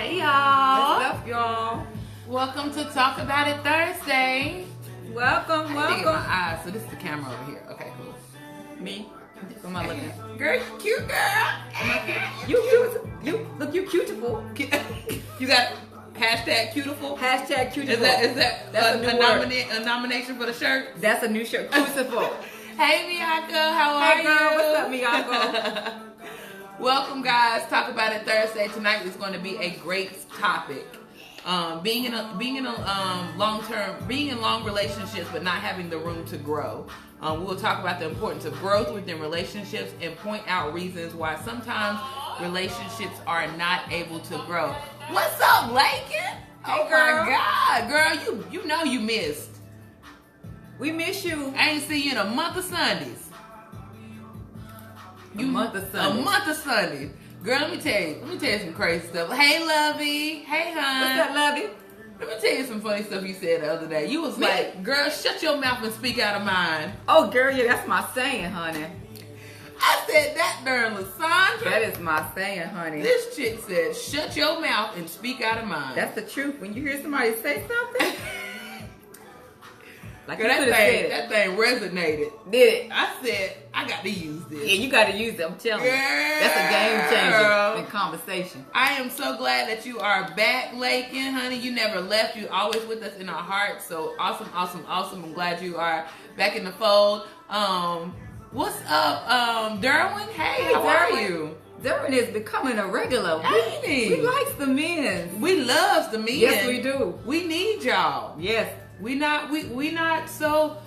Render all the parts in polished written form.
Hey y'all. What's up, y'all? Welcome to Talk About It Thursday. Welcome. I think in my eyes, so this is the camera over here. Okay, cool. Me? What am I looking at? Girl, you cute girl. Am I cute? You cute. You cutieful. You got hashtag cutieful? Hashtag cutieful. Is that That's a nomination for the shirt? That's a new shirt. Cutieful. Hey Miyako, how are you? Hey girl, what's up, Miyako? Welcome guys, Talk About It Thursday. Tonight is going to be a great topic. Being in long relationships but not having the room to grow. We'll talk about the importance of growth within relationships and point out reasons why sometimes relationships are not able to grow. What's up, Lakin? Oh girl. my God, girl, you know you missed. We miss you. I ain't seen you in a month of Sundays. A month of Sundays. Girl, let me tell you some crazy stuff. Hey, Lovey. Hey, hon. What's up, Lovey? Let me tell you some funny stuff you said the other day. You was like, girl, shut your mouth and speak out of mine. Oh, girl, yeah, that's my saying, honey. I said that during Lysandra. That is my saying, honey. This chick said, shut your mouth and speak out of mine. That's the truth. When you hear somebody say something, like girl, that thing resonated. Did it? I said, I got to use this. Yeah, you got to use it. I'm telling you. That's a game changer in conversation. I am so glad that you are back, Lakin, honey. You never left. You always with us in our hearts. So awesome. I'm glad you are back in the fold. What's up, Derwin? Hey, how are you? Derwin is becoming a regular. Ain't he? We likes the men. We loves the men. Yes, we do. We need y'all. Yes. We not so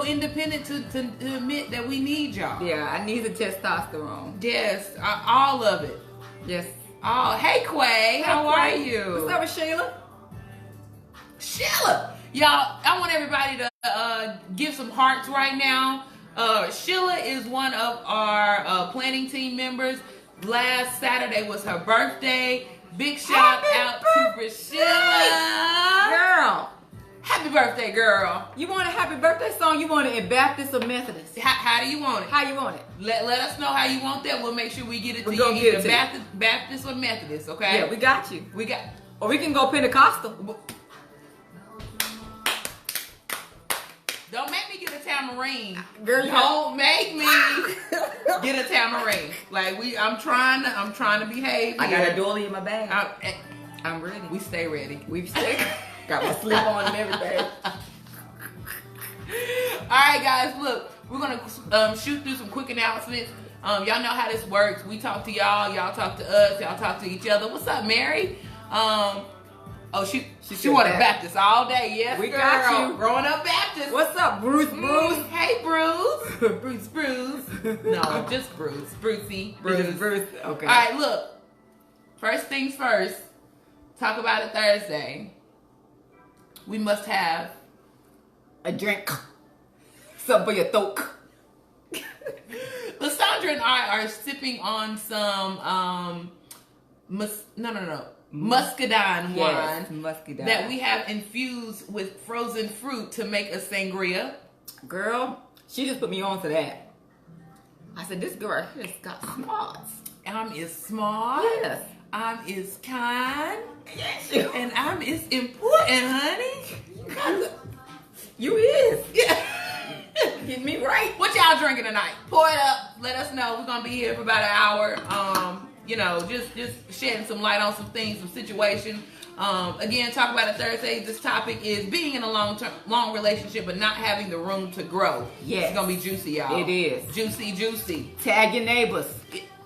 independent to admit that we need y'all. Yeah, I need the testosterone. Yes, all of it. Yes. Oh, hey Quay, how are you? What's up with Sheila? Sheila, y'all, I want everybody to give some hearts right now. Sheila is one of our planning team members. Last Saturday was her birthday. Big shout out to Priscilla. Girl. Happy birthday, girl. You want a happy birthday song? You want it in Baptist or Methodist? How do you want it? How you want it? Let us know how you want that. We'll make sure we get it to you. Gonna get it either Baptist or Methodist, okay? Yeah, we got you. Or we can go Pentecostal. Don't make me get a tambourine. Girl, don't make me get a tambourine. Like I'm trying to behave. I got a dolly in my bag. I'm ready. We stay ready. We stay. Got my slip on and everything. All right, guys. Look, we're gonna shoot through some quick announcements. Y'all know how this works. We talk to y'all. Y'all talk to us. Y'all talk to each other. What's up, Mary? She wanted Baptist all day. Yes, we girl. got you. Growing up Baptist. What's up, Bruce? Hey, Bruce. Bruce. No, just Bruce. Brucey. Bruce. Okay. All right, look. First things first. Talk About It Thursday. We must have a drink. Something for your throat. Lysandra and I are sipping on some muscadine wine muscadine that we have infused with frozen fruit to make a sangria. Girl, she just put me on to that. I said, this girl has got smarts. I'm is smart. Yes. I'm is kind. Yes. And I'm is important, honey. You is. Yeah. Get me right. What y'all drinking tonight? Pour it up. Let us know. We're gonna be here for about an hour. Just shedding some light on some things, some situations. Again, Talk About It Thursday. This topic is being in a long relationship but not having the room to grow. Yes. It's gonna be juicy, y'all. It is. Juicy. Tag your neighbors.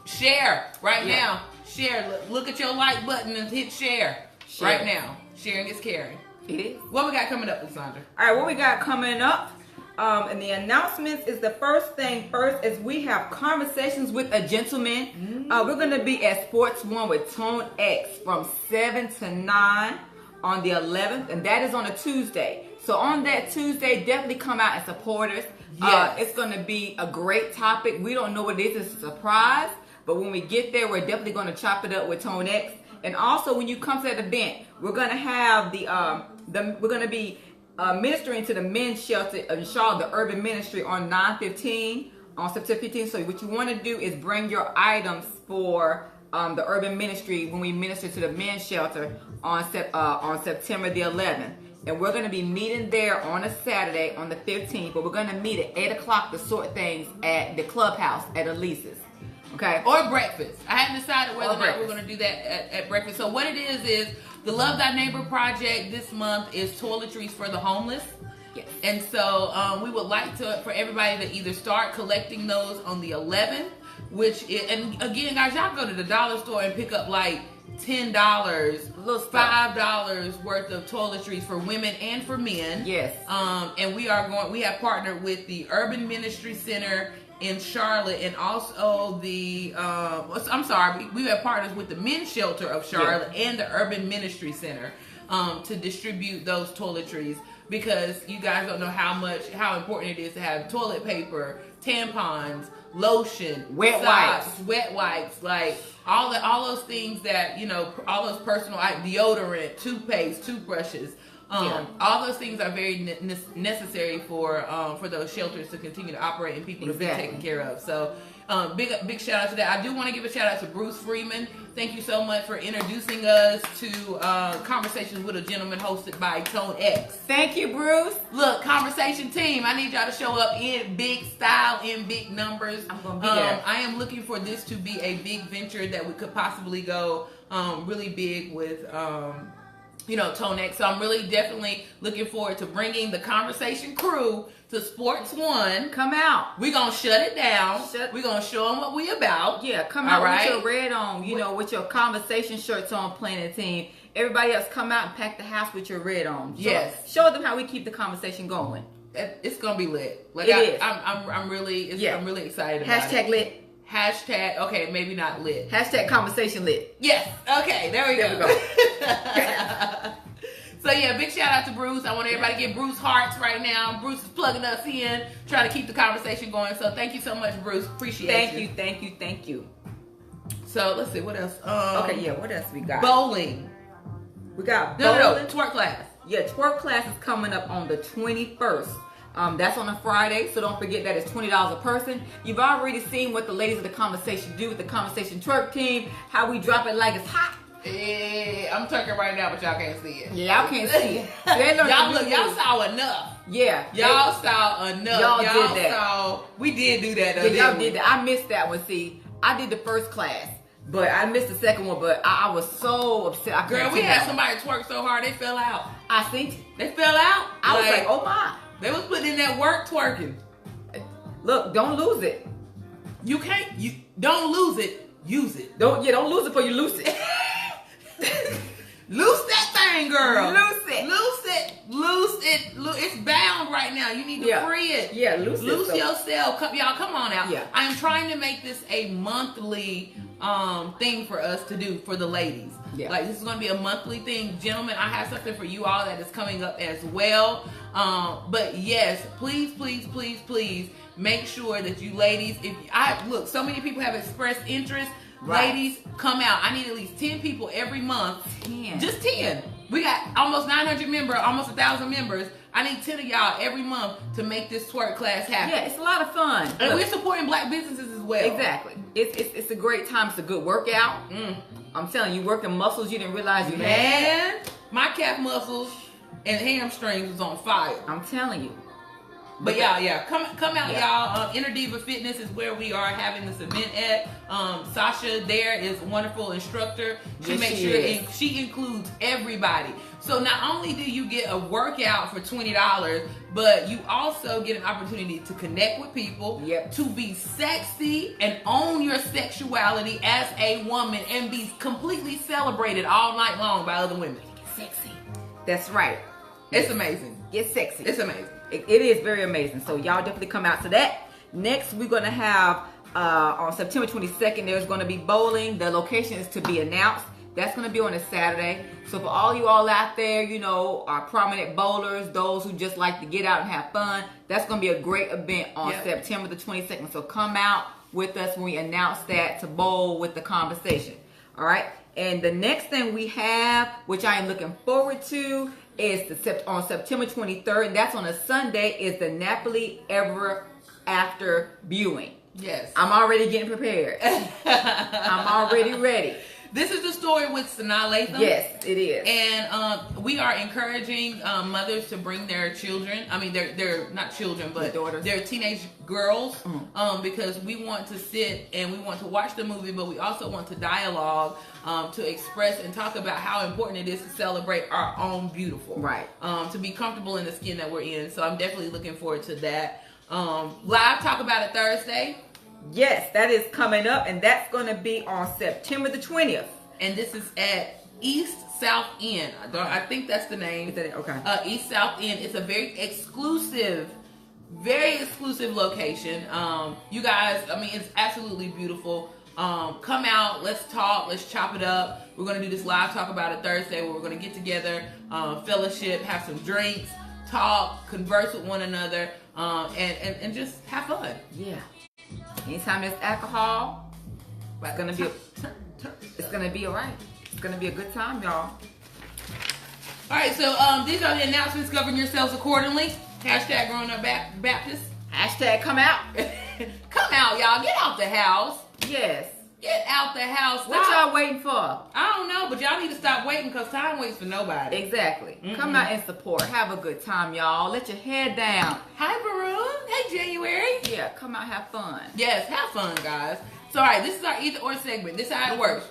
Share right now. Share. Look at your like button and hit share right now. Sharing is caring. It is. What we got coming up, Lysandra? All right, what we got coming up? And the announcements is the first thing first is we have conversations with a gentleman. We're going to be at Sports One with Tone X from 7 to 9 on the 11th, and that is on a Tuesday. So on that Tuesday, definitely come out and support us. Yes. It's going to be a great topic. We don't know what it is. It's a surprise. But when we get there, we're definitely going to chop it up with Tone X. And also, when you come to that event, we're going to have we're going to be ministering to the men's shelter in Charlotte, the Urban Ministry on 9/15 on September 15th. So what you want to do is bring your items for the urban ministry when we minister to the men's shelter on September the 11th. And we're going to be meeting there on a Saturday on the 15th, but we're going to meet at 8 o'clock to sort things at the clubhouse at Elise's. Okay? Or breakfast. I haven't decided whether or not we're going to do that at breakfast. So what it is the Love Thy Neighbor Project this month is toiletries for the homeless. Yes. And so we would like for everybody to either start collecting those on the 11th, and again, guys, y'all go to the dollar store and pick up like $10, $5 worth of toiletries for women and for men. Yes. And we have partnered with the Urban Ministry Center in Charlotte, and also we have partners with the Men's Shelter of Charlotte and the Urban Ministry Center to distribute those toiletries, because you guys don't know how important it is to have toilet paper, tampons, lotion, wet wipes, like all those things that, all those personal deodorant, toothpaste, toothbrushes. All those things are very necessary for those shelters to continue to operate and people to be taken care of. So big shout out to that. I do want to give a shout out to Bruce Freeman. Thank you so much for introducing us to Conversations with a Gentleman, hosted by Tone X. Thank you, Bruce. Look, conversation team, I need y'all to show up in big style, in big numbers. I'm going to be there. I am looking for this to be a big venture that we could possibly go really big with Tone X. So I'm really definitely looking forward to bringing the Conversation crew to Sports One. Come out. We're going to shut it down. We're going to show them what we about. Yeah, come out with your red on, with your Conversation shirts on, playing the team. Everybody else come out and pack the house with your red on. Show them how we keep the conversation going. It's going to be lit. Like it is. I'm really excited about it. Hashtag lit. Hashtag, okay, maybe not lit. Hashtag conversation lit. Yes. Okay, there we go. So yeah, big shout out to Bruce. I want everybody to get Bruce hearts right now. Bruce is plugging us in, trying to keep the conversation going. So thank you so much, Bruce. Appreciate you. Thank you. So let's see, what else? What else we got? Bowling. We got bowling. No, twerk class. Yeah, twerk class is coming up on the 21st. That's on a Friday, so don't forget that it's $20 a person. You've already seen what the ladies of the Conversation do with the Conversation twerk team, how we drop it like it's hot. Yeah, I'm twerking right now, but y'all can't see it. Yeah, y'all can't see it. Y'all saw enough. Yeah. Y'all saw enough. Y'all did that. We did do that though. Yeah, y'all did that. I missed that one. See, I did the first class, but I missed the second one, but I was so upset. Girl, we had somebody twerk so hard, they fell out. I think. They fell out? I was like, oh my. They was putting in that work twerking. Look, don't lose it. You don't lose it. Use it. Don't lose it before you lose it. Loose that thing, girl. Loose it. It's bound right now. You need to free it. Yeah, loose yourself. Y'all, come on out. Yeah. I am trying to make this a monthly thing for us to do for the ladies. Yeah. Like, this is going to be a monthly thing. Gentlemen, I have something for you all that is coming up as well. But yes, please make sure that you ladies, look, so many people have expressed interest. Right. Ladies, come out. I need at least 10 people every month. 10. Just 10. We got almost 900 members, almost 1,000 members. I need 10 of y'all every month to make this twerk class happen. Yeah, it's a lot of fun. And we're supporting black businesses as well. Exactly. It's a great time. It's a good workout. I'm telling you, working muscles you didn't realize you had. My calf muscles and hamstrings was on fire. I'm telling you. But come out, y'all. Inner Diva Fitness is where we are having this event at. Sasha there is a wonderful instructor. She includes everybody. So not only do you get a workout for $20, but you also get an opportunity to connect with people, to be sexy and own your sexuality as a woman and be completely celebrated all night long by other women. Sexy. That's right. It's amazing. Get sexy. It's amazing. It is very amazing. So y'all definitely come out to that. Next, we're going to have, on September 22nd, there's going to be bowling. The location is to be announced. That's going to be on a Saturday. So for all you all out there, our prominent bowlers, those who just like to get out and have fun, that's going to be a great event on September the 22nd. So come out with us when we announce that to bowl with the Conversation. All right. And the next thing we have, which I am looking forward to, is on September 23rd, and that's on a Sunday, is the Napoli Ever After viewing. Yes. I'm already getting prepared. I'm already ready. This is the story with Sanaa Latham. Yes, it is. And we are encouraging mothers to bring their children. I mean, they're not children, but they're teenage girls. Because we want to sit and we want to watch the movie, but we also want to dialogue, to express and talk about how important it is to celebrate our own beautiful. Right. To be comfortable in the skin that we're in. So I'm definitely looking forward to that. Live Talk About It Thursday. Yes, that is coming up, and that's going to be on September the 20th. And this is at East South End. I think that's the name. Is that it? Okay. East South End. It's a very exclusive location. You guys, I mean, it's absolutely beautiful. Come out, let's talk, let's chop it up. We're going to do this Live Talk About It Thursday where we're going to get together, fellowship, have some drinks, talk, converse with one another, and just have fun. Yeah. Anytime there's alcohol, it's gonna be alright. It's gonna be a good time, y'all. Alright, so these are the announcements. Govern yourselves accordingly. Hashtag Growing Up Baptist. Hashtag come out. Come out, y'all. Get out the house. Yes. Get out the house. What y'all waiting for? I don't know, but y'all need to stop waiting because time waits for nobody. Exactly. Come out and support. Have a good time, y'all. Let your head down. Hi, Baroon. Hey, January. Yeah, come out, have fun. Yes, have fun, guys. So, all right, this is our either or segment. This is how it works.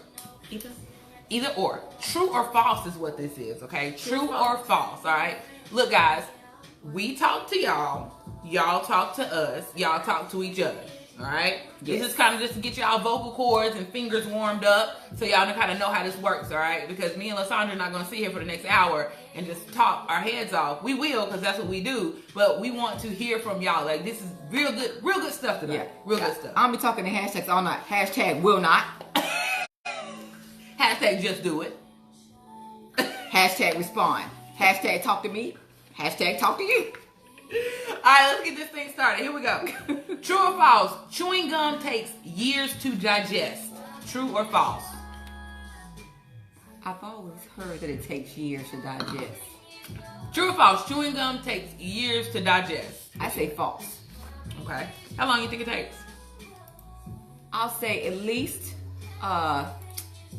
Either or. True or false is what this is, okay? True or false, all right? Look, guys, we talk to y'all. Y'all talk to us. Y'all talk to each other. All right. Yes. This is kind of just to get y'all vocal cords and fingers warmed up, so y'all kind of know how this works. All right. Because me and Lysandra are not going to sit here for the next hour and just talk our heads off. We will, because that's what we do. But we want to hear from y'all. Like, this is real good stuff tonight. Yeah. Real good stuff. I'll be talking in hashtags all night. Hashtag will not. Hashtag just do it. Hashtag respond. Hashtag talk to me. Hashtag talk to you. All right, let's get this thing started. Here we go. True or false? Chewing gum takes years to digest. True or false? I've always heard that it takes years to digest. True or false? Chewing gum takes years to digest. I say false. Okay. How long do you think it takes? I'll say at least, I'm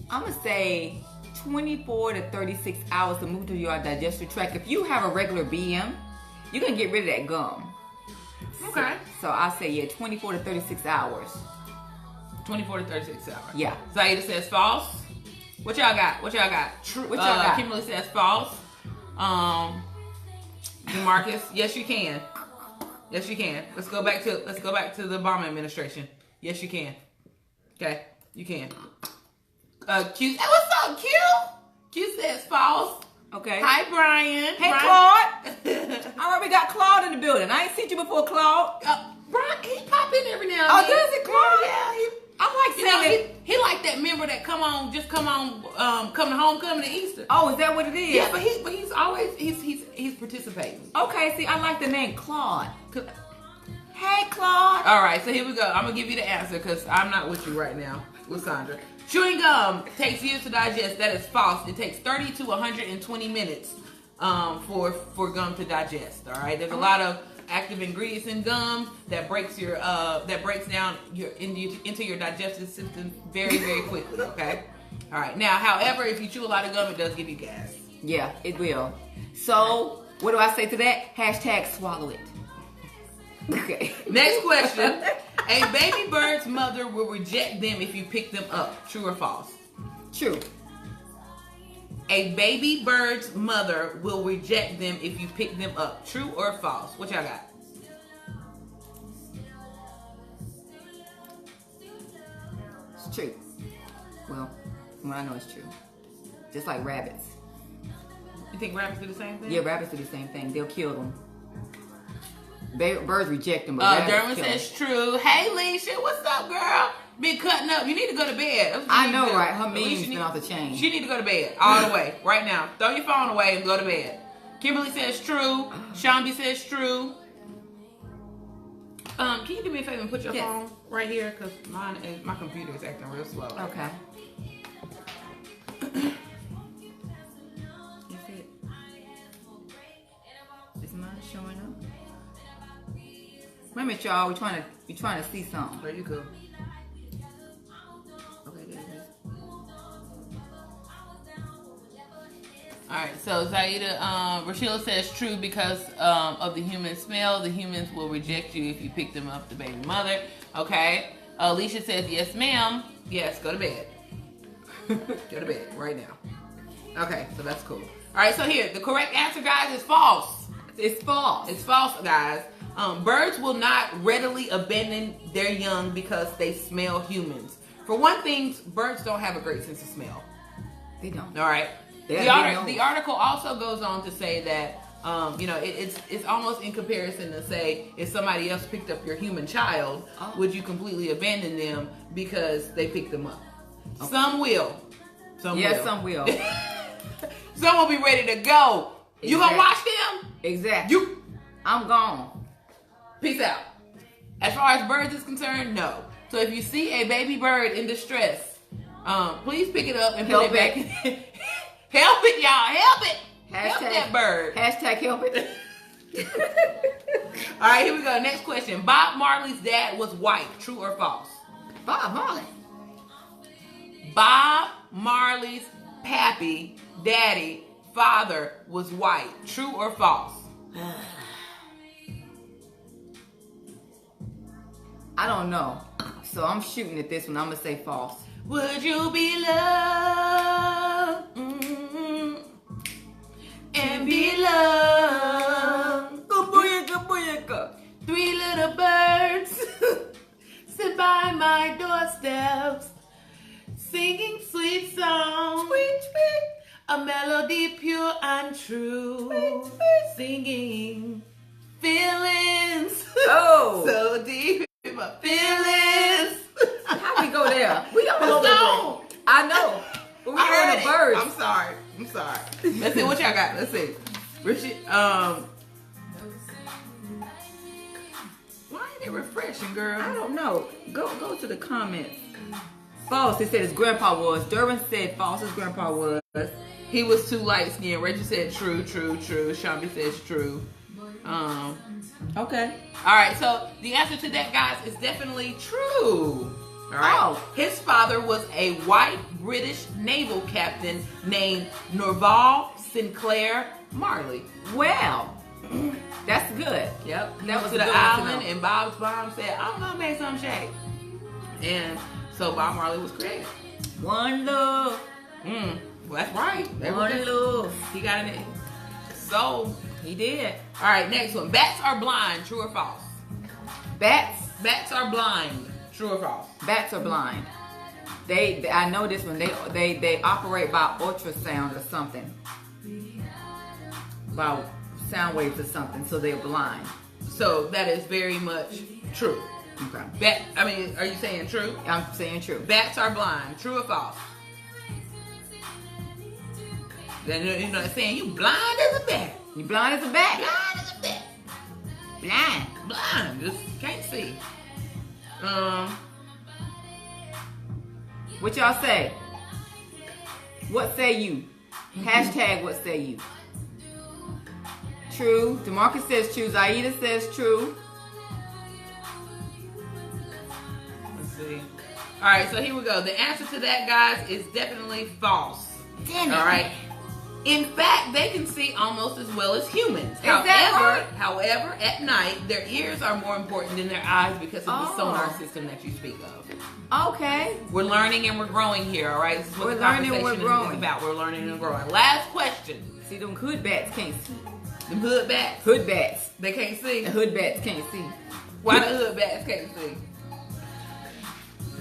going to say 24 to 36 hours to move through your digestive tract. If you have a regular BM, you can get rid of that gum. Okay. So I say, yeah, 24 to 36 hours. 24 to 36 hours. Yeah. Zaida says false. What y'all got? True. What y'all got? Kimberly says false. Marcus, yes you can. Yes you can. Let's go back to the Obama administration. Yes you can. Okay, you can. Q. Hey, what's up, Q? Q says false. Okay. Hi, Brian. Hey, Brian. Claude. All right, we got Claude in the building. I ain't seen you before, Claude. Brian, he pop in every now and then. Oh, does it, Claude? Yeah. I like seeing it. He like that member that come to homecoming and Easter. Oh, is that what it is? Yeah, but he's always he's participating. Okay, see, I like the name Claude. Hey, Claude. All right, so here we go. I'm gonna give you the answer because I'm not with you right now, Lysandra. Chewing gum takes years to digest. That is false. It takes 30 to 120 minutes for gum to digest. All right, there's a lot of active ingredients in gum that breaks down into your digestive system very quickly. Okay. All right. Now, however, if you chew a lot of gum, it does give you gas. Yeah, it will. So, what do I say to that? Hashtag swallow it. Okay. Next question. A baby bird's mother will reject them if you pick them up. True or false? True. A baby bird's mother will reject them if you pick them up. True or false? What y'all got? It's true. Well, from what I know, it's true. Just like rabbits. You think rabbits do the same thing? Yeah, rabbits do the same thing. They'll kill them. Birds reject them, but Derwin says true. Hey, Leisha, what's up, girl? Been cutting up. You need to go to bed. I know, right? Her meme's been off the chain. She need to go to bed all the way right now. Throw your phone away and go to bed. Kimberly says true. Shambi says true. Can you do me a favor and put your phone right here? Because my computer is acting real slow. Okay. Is mine showing up? Wait a minute, y'all. We're trying to You trying to see something? There you go. Okay, there it is. All right, so Zaida, Rashila says true because of the human smell. The humans will reject you if you pick them up, the baby mother. Okay. Alicia says yes, ma'am. Yes, go to bed. Go to bed right now. Okay, so that's cool. All right, so here, the correct answer, guys, is false. It's false. It's false, guys. Birds will not readily abandon their young because they smell humans. For one thing, birds don't have a great sense of smell. They don't. All right. The article also goes on to say that it's almost in comparison to say if somebody else picked up your human child, would you completely abandon them because they picked them up? Okay. Some will. Some will. Some will be ready to go. Exactly. You gonna watch them? Exactly. I'm gone. Peace out. As far as birds is concerned, no. So if you see a baby bird in distress, please pick it up and put it back. Help it, y'all. Help it. Help that bird. Hashtag help it. All right, here we go. Next question. Bob Marley's dad was white. True or false? Bob Marley. Bob Marley's pappy, daddy, father was white. True or false? I don't know. So I'm shooting at this one. I'm going to say false. Would you be loved? And be loved. Kabooyaka. 3 little birds sit by my doorsteps, singing sweet songs. Sweet, sweet. A melody pure and true. Sweet, sweet. Singing feelings. Oh. So deep in my feelings. How we go there? We don't know. I know. But we I heard on the birds. I'm sorry. Let's see what y'all got. Let's see. Richard, why ain't it refreshing, girl? I don't know. Go to the comments. False. He said his grandpa was. Derwin said false. His grandpa was. He was too light skinned. Rachel said true. Shambi says true. Okay. All right. So the answer to that, guys, is definitely true. All right. Oh. His father was a white British naval captain named Norval Sinclair Marley. Well, that's good. Yep. He That went was to the a good one to island, know. and Bob's mom said, "I'm gonna make some shake," and so Bob Marley was created. One love. Well, that's right. One love. He got it. So He did. all right. Next one. Bats are blind. True or false? Bats. Bats are blind. True or false? Bats are blind. They I know this one. They operate by ultrasound or something. By sound waves or something, so they're blind. So that is very much true. Okay. Are you saying true? I'm saying true. Bats are blind. True or false? Then you know, saying you blind as a bat. You blind as a bat? Blind as a bat. Blind. Just can't see. What y'all say? What say you? Hashtag what say you? True. DeMarcus says true. Zaida says true. Let's see. All right, so here we go. The answer to that, guys, is definitely false. Damn it. All right. In fact, they can see almost as well as humans. Right? However, at night, their ears are more important than their eyes because of the sonar system that you speak of. Okay. We're learning and we're growing here, all right? This is what We're the learning and conversation we're growing. is about. We're learning and growing. Last question. See, them hood bats can't see. The hood bats. Hood bats. They can't see. The hood bats can't see. Why the hood bats can't see?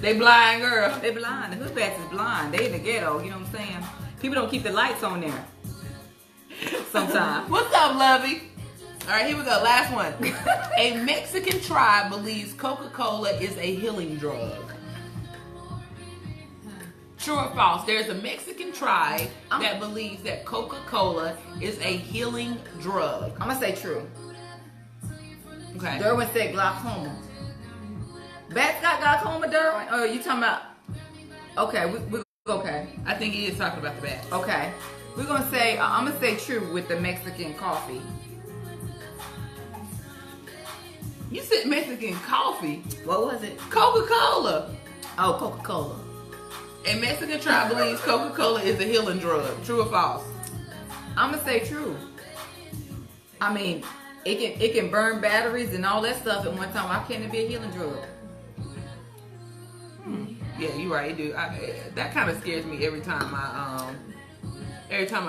They blind, girl. They blind. The hood bats is blind. They in the ghetto, you know what I'm saying? People don't keep the lights on there. Sometimes. What's up, Lovey? All right, here we go. Last one. A Mexican tribe believes Coca-Cola is a healing drug. True or false? There's a Mexican tribe that believes that Coca-Cola is a healing drug. I'm going to say true. Okay. Derwin said glaucoma. Bats got glaucoma, Derwin? Oh, you talking about... Okay, okay. I think he is talking about the bats. Okay. We're going to say... I'm going to say true with the Mexican coffee. You said Mexican coffee. What was it? Coca-Cola. Oh, Coca-Cola. And Mexican tribe believes Coca-Cola is a healing drug. True or false? I'm gonna say true. I mean, it can burn batteries and all that stuff at one time. Why can't it be a healing drug? Yeah, you're right. It do. That kind of scares me every time I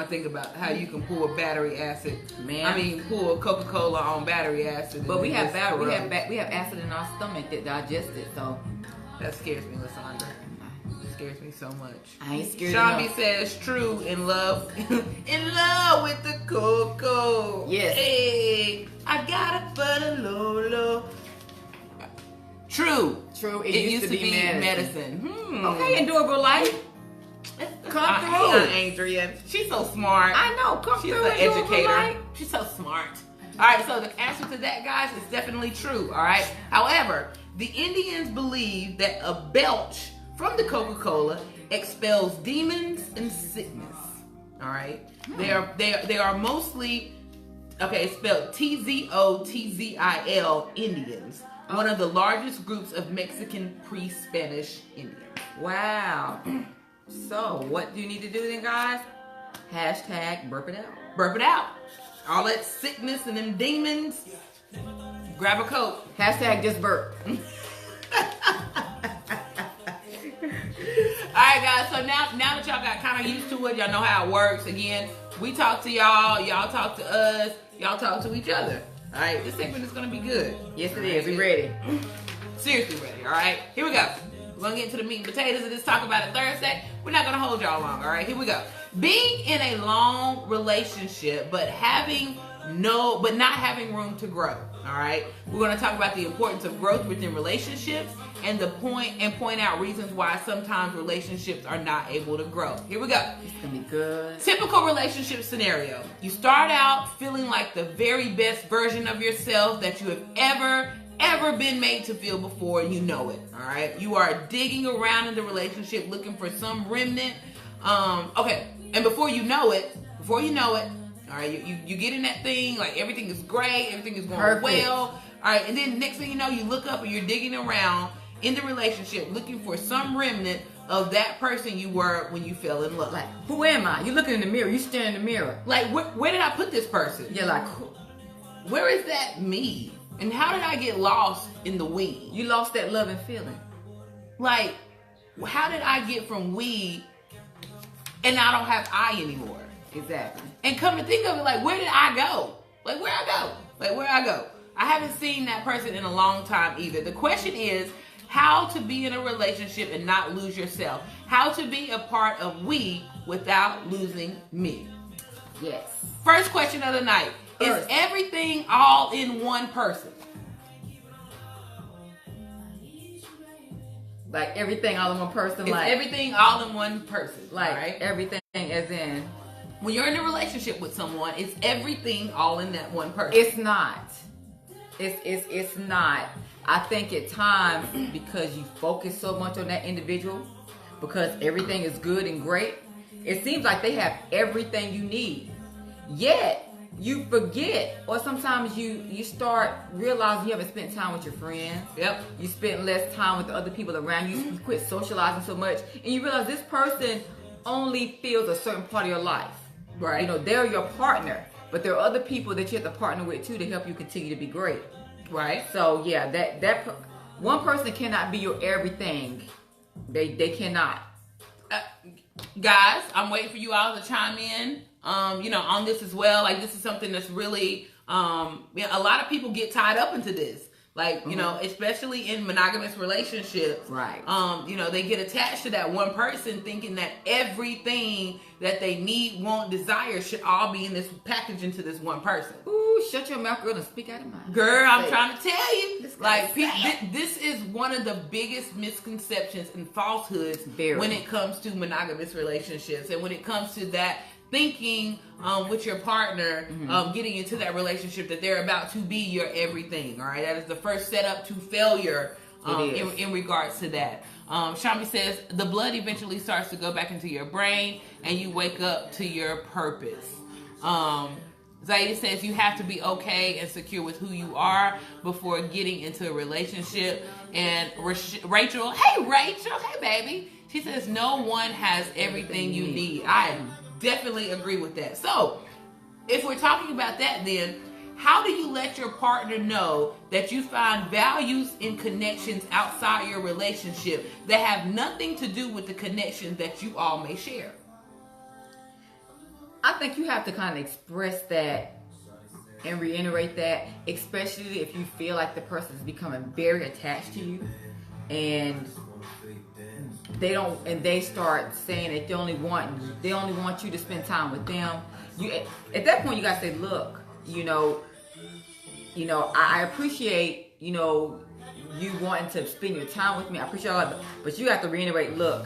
think about how you can pour battery acid. Man, I mean, pour Coca-Cola on battery acid. But we have acid in our stomach that digests it, so that scares me, Lysandra. It scares me so much. I ain't scared. Shambi says true, in love with the cocoa. Yes. Hey, I got it for the Lolo. True. It used to be medicine. Okay, endurable life. Come through. Adrian. She's so smart. I know. She's an educator. She's so smart. All right, so the answer to that, guys, is definitely true. All right. However, the Indians believe that a belch from the Coca-Cola expels demons and sickness. All right. They are mostly spelled Tzotzil Indians. One of the largest groups of Mexican pre-Spanish Indians. Wow. So, what do you need to do then, guys? Hashtag burp it out. Burp it out. All that sickness and them demons, grab a coat. Hashtag just burp. Alright, guys, so now that y'all got kind of used to it, y'all know how it works. Again, we talk to y'all, y'all talk to us, y'all talk to each other. Alright, this segment is going to be good. Yes, it is. We ready. Seriously ready, alright? Here we go. We're going to get into the meat and potatoes of this Talk About It Thursday. We're not going to hold y'all long, alright? Here we go. Being in a long relationship, but not having room to grow, alright? We're going to talk about the importance of growth within relationships and point out reasons why sometimes relationships are not able to grow. Here we go. It's going to be good. Typical relationship scenario. You start out feeling like the very best version of yourself that you have ever been made to feel before, and you know it. All right. You are digging around in the relationship looking for some remnant. And before you know it, all right, you get in that thing, like everything is great, everything is going well. All right, and then next thing you know, you look up and you're digging around in the relationship looking for some remnant of that person you were when you fell in love. Like, who am I? You're looking in the mirror. You staring in the mirror. Like, where did I put this person? You're like, where is that me? And how did I get lost in the we? You lost that love and feeling. Like, how did I get from we and I don't have I anymore? Exactly. And come to think of it, like, where did I go? Like, where I go? I haven't seen that person in a long time either. The question is how to be in a relationship and not lose yourself. How to be a part of we without losing me. Yes. First question of the night. Is everything all in one person? Like everything all in one person? Is everything all in one person? Like right? Everything as in? When you're in a relationship with someone, is everything all in that one person? It's not. It's not. I think at times, because you focus so much on that individual, because everything is good and great, it seems like they have everything you need. Yet, you forget, or sometimes you start realizing you haven't spent time with your friends. Yep. You spent less time with the other people around you. You quit socializing so much, and you realize this person only feels a certain part of your life. Right. You know, they're your partner, but there are other people that you have to partner with too to help you continue to be great. Right. So yeah, that one person cannot be your everything. They cannot. Guys, I'm waiting for you all to chime in. On this as well. Like, this is something that's really, a lot of people get tied up into this. Like, especially in monogamous relationships. Right. They get attached to that one person thinking that everything that they need, want, desire should all be in this package into this one person. Ooh, shut your mouth, girl, and speak out of mind. Girl, I'm trying to tell you. Like, this is one of the biggest misconceptions and falsehoods when it comes to monogamous relationships. And when it comes to that thinking with your partner, getting into that relationship that they're about to be your everything. All right, that is the first setup to failure in regards to that. Shambi says the blood eventually starts to go back into your brain, and you wake up to your purpose. Zaida says you have to be okay and secure with who you are before getting into a relationship. And Rachel, hey baby. She says no one has everything you need. I definitely agree with that. So, if we're talking about that then, how do you let your partner know that you find values in connections outside your relationship that have nothing to do with the connections that you all may share? I think you have to kind of express that and reiterate that, especially if you feel like the person is becoming very attached to you, and they start saying that they only want you to spend time with them. At that point you gotta say, look, I appreciate, you wanting to spend your time with me. I appreciate all that, but you have to reiterate, look,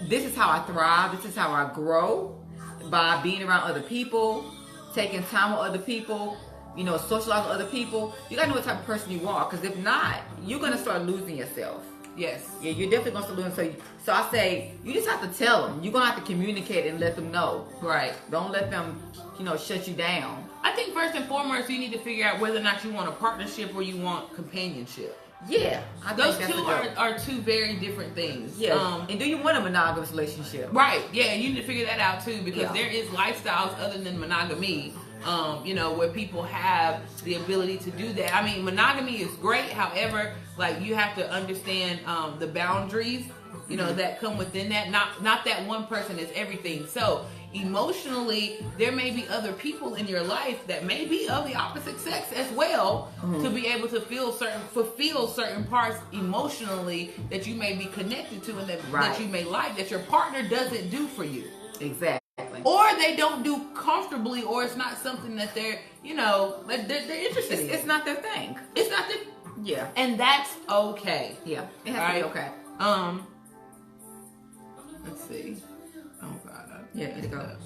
this is how I thrive. This is how I grow, by being around other people, taking time with other people, socializing with other people. You gotta know what type of person you are, because if not, you're gonna start losing yourself. Yes. Yeah, you're definitely gonna start losing. So I say, you just have to tell them. You're gonna have to communicate and let them know. Right. Don't let them, shut you down. I think first and foremost, you need to figure out whether or not you want a partnership or you want companionship. Yeah, those two are two very different things. Yeah, and do you want a monogamous relationship? Right. Yeah, you need to figure that out too, because there is lifestyles other than monogamy. Where people have the ability to do that. I mean, monogamy is great. However, like, you have to understand the boundaries, that come within that. Not that one person is everything. So emotionally, there may be other people in your life that may be of the opposite sex as well, to be able to fulfill certain parts emotionally that you may be connected to, and that you may like, that your partner doesn't do for you. Exactly. Or they don't do comfortably, or it's not something that they're interested in. It's not their thing. It's not their... Yeah. And that's okay. Yeah. It has to be okay. Let's see. Oh, God. Yeah, here you go.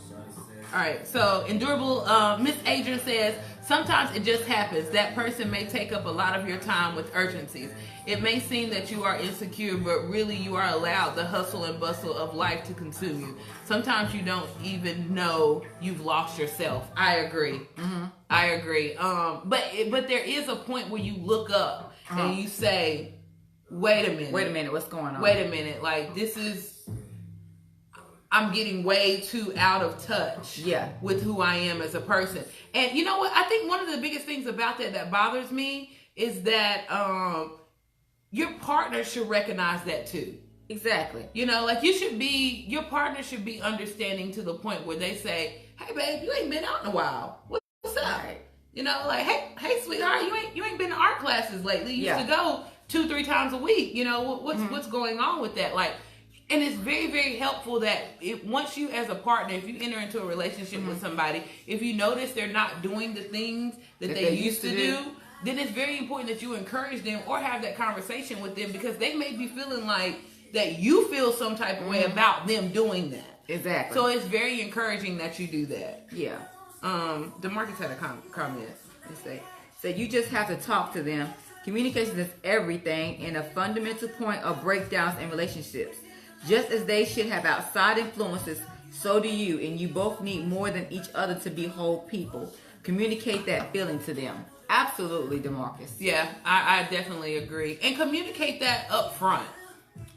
All right, so Endurable, Miss Adrian says, sometimes it just happens. That person may take up a lot of your time with urgencies. It may seem that you are insecure, but really you are allowed the hustle and bustle of life to consume you. Sometimes you don't even know you've lost yourself. I agree. Mm-hmm. I agree. But there is a point where you look up and you say, wait a minute. What's going on? Wait a minute. Like, I'm getting way too out of touch with who I am as a person. And you know what? I think one of the biggest things about that bothers me is that your partner should recognize that too. Exactly. Your partner should be understanding to the point where they say, hey babe, you ain't been out in a while. What's up? Right. Hey sweetheart, you ain't been to art classes lately. You used to go 2-3 times a week. What's going on with that? And it's very, very helpful that once you, as a partner, if you enter into a relationship with somebody, if you notice they're not doing the things that they used to do, then it's very important that you encourage them or have that conversation with them, because they may be feeling like that you feel some type of way about them doing that. Exactly. So it's very encouraging that you do that. Yeah. DeMarcus had a comment. So you just have to talk to them. Communication is everything, and a fundamental point of breakdowns in relationships. Just as they should have outside influences, so do you, and you both need more than each other to be whole people. Communicate that feeling to them. Absolutely, DeMarcus. Yeah, I definitely agree. And communicate that up front.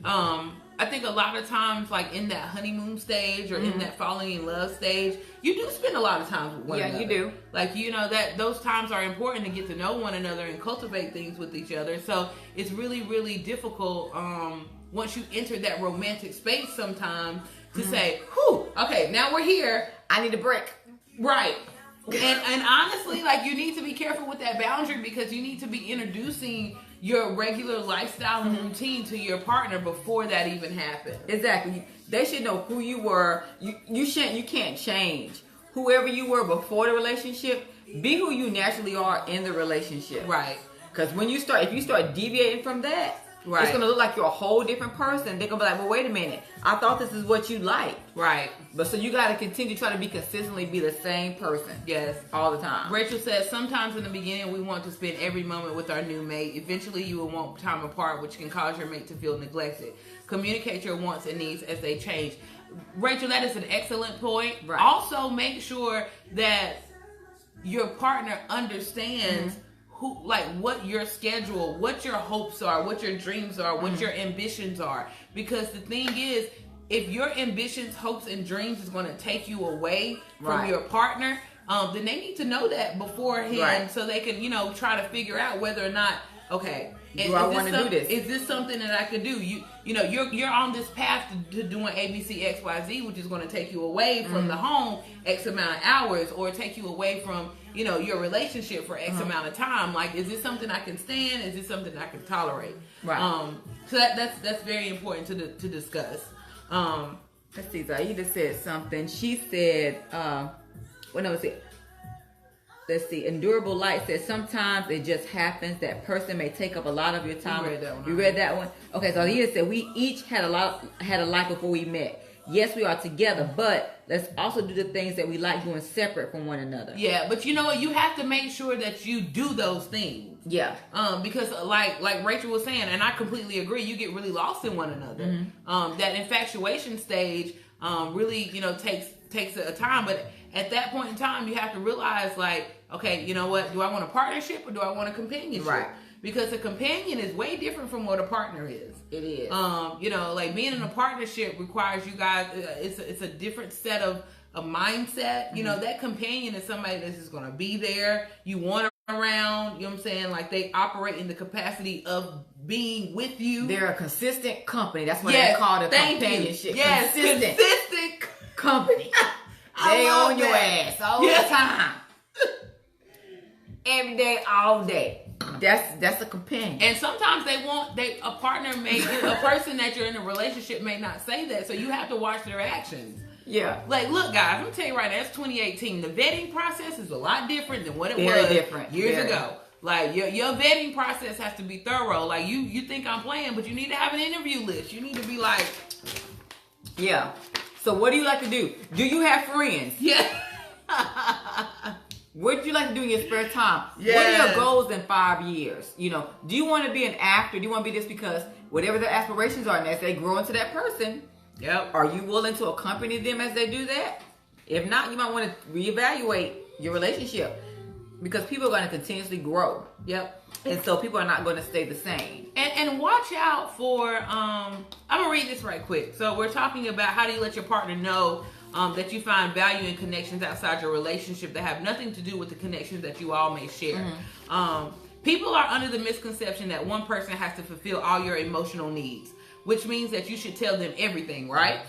I think a lot of times, like in that honeymoon stage or in that falling in love stage, you do spend a lot of time with one another. Yeah, you do. Like, that those times are important to get to know one another and cultivate things with each other. So it's really, really difficult once you enter that romantic space sometimes to say, whew, okay, now we're here. I need a break. Right. And honestly, you need to be careful with that boundary, because you need to be introducing your regular lifestyle and routine to your partner before that even happens. Exactly. They should know who you were. You can't change. Whoever you were before the relationship, be who you naturally are in the relationship. Right. Because if you start deviating from that, it's going to look like you're a whole different person. They're going to be like, well, wait a minute. I thought this is what you like. Right. But so you got to continue trying to consistently be the same person. Yes. All the time. Rachel says, sometimes in the beginning we want to spend every moment with our new mate. Eventually you will want time apart, which can cause your mate to feel neglected. Communicate your wants and needs as they change. Rachel, that is an excellent point. Right. Also, make sure that your partner understands what your schedule, what your hopes are, what your dreams are, what your ambitions are. Because the thing is, if your ambitions, hopes, and dreams is going to take you away from your partner, then they need to know that beforehand, so they can, try to figure out whether or not, okay, do I want to do this? Is this something that I could do? You're on this path to doing ABC, XYZ, which is going to take you away from the home X amount of hours, or take you away from, your relationship for X amount of time. Like, is this something I can stand? Is this something I can tolerate? Right. So that's very important to discuss. Let's see, Zaida said something. She said, let's see, Endurable Light says, sometimes it just happens that person may take up a lot of your time. You read that one? Okay, so Zaida said, we each had a life before we met. Yes, we are together, but let's also do the things that we like doing separate from one another. Yeah, but you know what? You have to make sure that you do those things. Yeah. Because like Rachel was saying, and I completely agree, you get really lost in one another. That infatuation stage really, takes a time, but at that point in time, you have to realize, like, okay, you know what? Do I want a partnership or do I want a companionship? Right. Because a companion is way different from what a partner is. It is. Like being in a partnership requires you guys. It's a different set of a mindset. That companion is somebody that's just going to be there. You want around. You know what I'm saying? Like, they operate in the capacity of being with you. They're a consistent company. That's what they call the companionship. Yes, consistent company. They on your ass all the time. Every day, all day. That's a companion. And sometimes a partner a person that you're in a relationship may not say that, so you have to watch their actions. Yeah. Like, look, guys, I'm gonna tell you right now, it's 2018. The vetting process is a lot different than what it Very was different. years ago. Like, your vetting process has to be thorough. Like, you think I'm playing, but you need to have an interview list. You need to be like, yeah. So what do you like to do? Do you have friends? Yeah. What do you like to do in your spare time? Yes. What are your goals in 5 years? Do you want to be an actor? Do you want to be this? Because whatever their aspirations are, and as they grow into that person, are you willing to accompany them as they do that? If not, you might want to reevaluate your relationship, because people are going to continuously grow. Yep. And so people are not going to stay the same. And watch out for, I'm going to read this right quick. So we're talking about how do you let your partner know that you find value in connections outside your relationship that have nothing to do with the connections that you all may share. People are under the misconception that one person has to fulfill all your emotional needs, which means that you should tell them everything, right?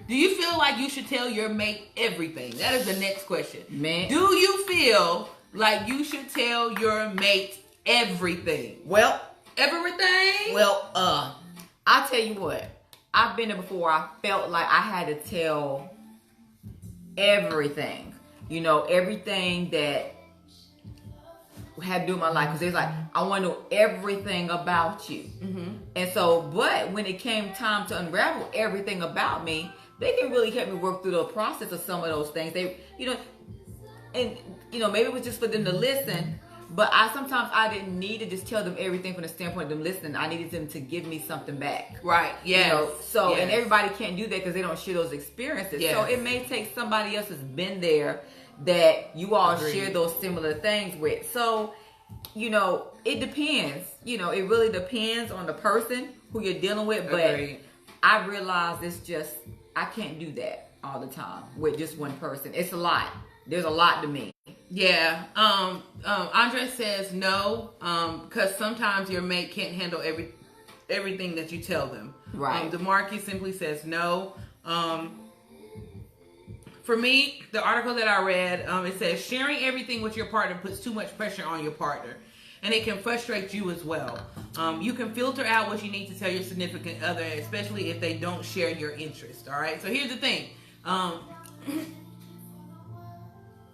Do you feel like you should tell your mate everything? That is the next question. Man. Do you feel like you should tell your mate everything? Well, everything? Well, I'll tell you what. I've been there before. I felt like I had to tell everything. Everything that had to do with my life. Because it's like, I want to know everything about you. And so, but when it came time to unravel everything about me, they didn't really help me work through the process of some of those things. They, maybe it was just for them to listen. But sometimes I didn't need to just tell them everything from the standpoint of them listening. I needed them to give me something back. Right. Yeah. And everybody can't do that because they don't share those experiences. Yes. So it may take somebody else who's been there that you all share those similar things with. So, it depends. It really depends on the person who you're dealing with. But I realize I can't do that all the time with just one person. It's a lot. There's a lot to me. Yeah. Andre says no, because sometimes your mate can't handle everything that you tell them. Right. DeMarcus simply says no. For me, the article that I read, it says sharing everything with your partner puts too much pressure on your partner, and it can frustrate you as well. You can filter out what you need to tell your significant other, especially if they don't share your interest. All right. So here's the thing.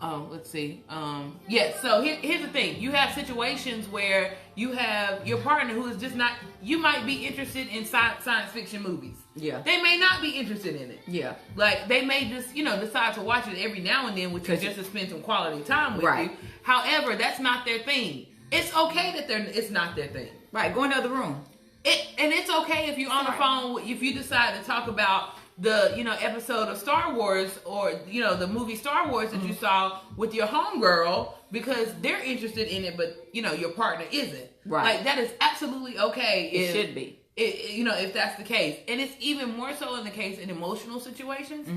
Let's see. So here's the thing. You have situations where you have your partner who is just not, you might be interested in science fiction movies. Yeah. They may not be interested in it. Yeah. Like, they may just, decide to watch it every now and then, which is just to spend some quality time with you. However, that's not their thing. It's okay that it's not their thing. Right. Go in the other room. And it's okay if you're on the phone, if you decide to talk about the episode of Star Wars, or the movie Star Wars that you saw with your homegirl, because they're interested in it, but your partner isn't. Right. Like, that is absolutely okay. It should be. If that's the case. And it's even more so in the case in emotional situations,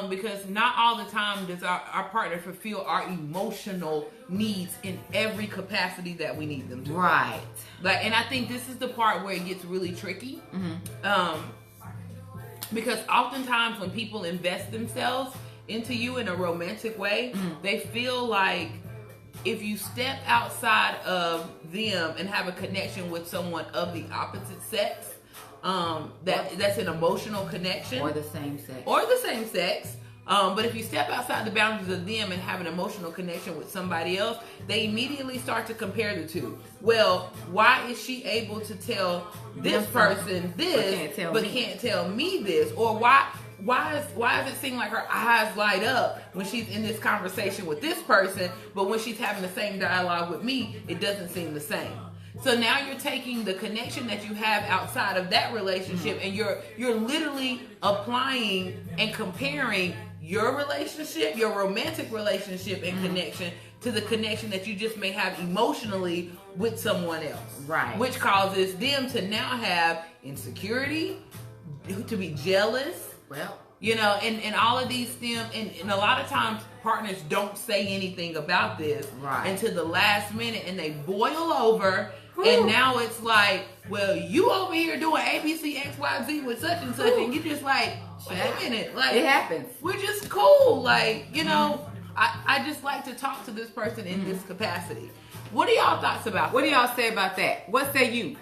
because not all the time does our partner fulfill our emotional needs in every capacity that we need them to. Right. Like, and I think this is the part where it gets really tricky, because oftentimes when people invest themselves into you in a romantic way, they feel like if you step outside of them and have a connection with someone of the opposite sex, that's an emotional connection, or the same sex, but if you step outside the boundaries of them and have an emotional connection with somebody else, they immediately start to compare the two. Well, why is she able to tell this person this but can't tell me this? Or why does it seem like her eyes light up when she's in this conversation with this person, but when she's having the same dialogue with me, it doesn't seem the same? So now you're taking the connection that you have outside of that relationship, and you're literally applying and comparing your relationship, your romantic relationship and connection, to the connection that you just may have emotionally with someone else. Right. Which causes them to now have insecurity, to be jealous. Well, and all of these stem, and a lot of times partners don't say anything about this until the last minute, and they boil over. And now it's like, well, you over here doing A, B, C, X, Y, Z with such and such, and you just like, wait a minute, like, it happens. We're just cool, like, I just like to talk to this person in this capacity. What are y'all thoughts about that? What do y'all say about that? What say you?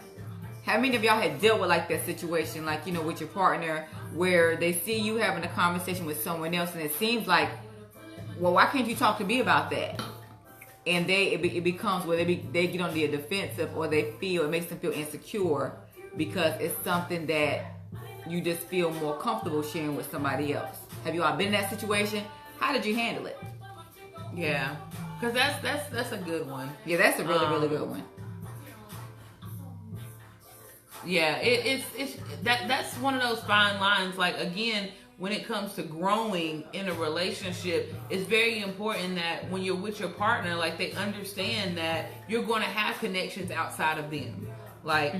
How many of y'all had dealt with like that situation, like, with your partner, where they see you having a conversation with someone else, and it seems like, well, why can't you talk to me about that? And it becomes where they get on the defensive, or it makes them feel insecure because it's something that you just feel more comfortable sharing with somebody else. Have you all been in that situation? How did you handle it? Yeah, because that's a good one. Yeah, that's a really good one. Yeah, that's one of those fine lines. Like, again, when it comes to growing in a relationship, it's very important that when you're with your partner, like, they understand that you're going to have connections outside of them. Like,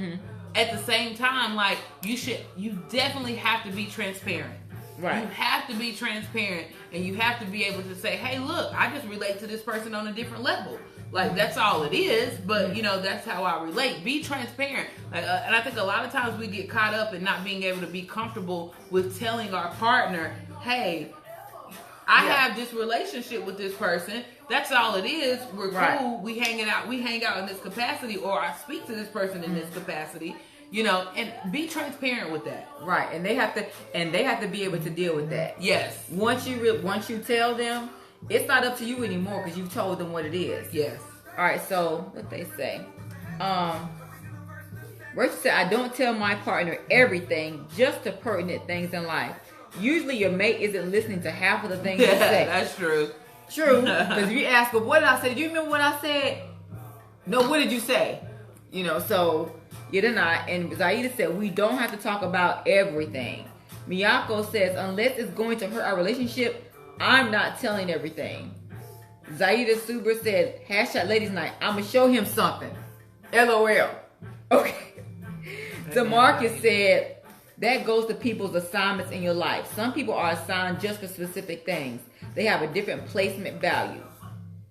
at the same time, like, you definitely have to be transparent. Right. You have to be transparent, and you have to be able to say, hey, look, I just relate to this person on a different level. Like, that's all it is, but, that's how I relate. Be transparent. And I think a lot of times we get caught up in not being able to be comfortable with telling our partner, hey, I have this relationship with this person. That's all it is. We're cool. We hang out in this capacity, or I speak to this person in this capacity. And be transparent with that. Right. And they have to be able to deal with that. Yes. Once you tell them, it's not up to you anymore, because you've told them what it is. Yes. All right. So what they say, Rachel said, I don't tell my partner everything, just the pertinent things in life. Usually your mate isn't listening to half of the things you say. That's true. True. Because if you ask her, what did I say? Do you remember what I said? No, what did you say? So you did not. And Zaida said, we don't have to talk about everything. Miyako says, unless it's going to hurt our relationship, I'm not telling everything. Zaida Suber said, #ladies night, I'm going to show him something. LOL. Okay. DeMarcus said, that goes to people's assignments in your life. Some people are assigned just for specific things. They have a different placement value.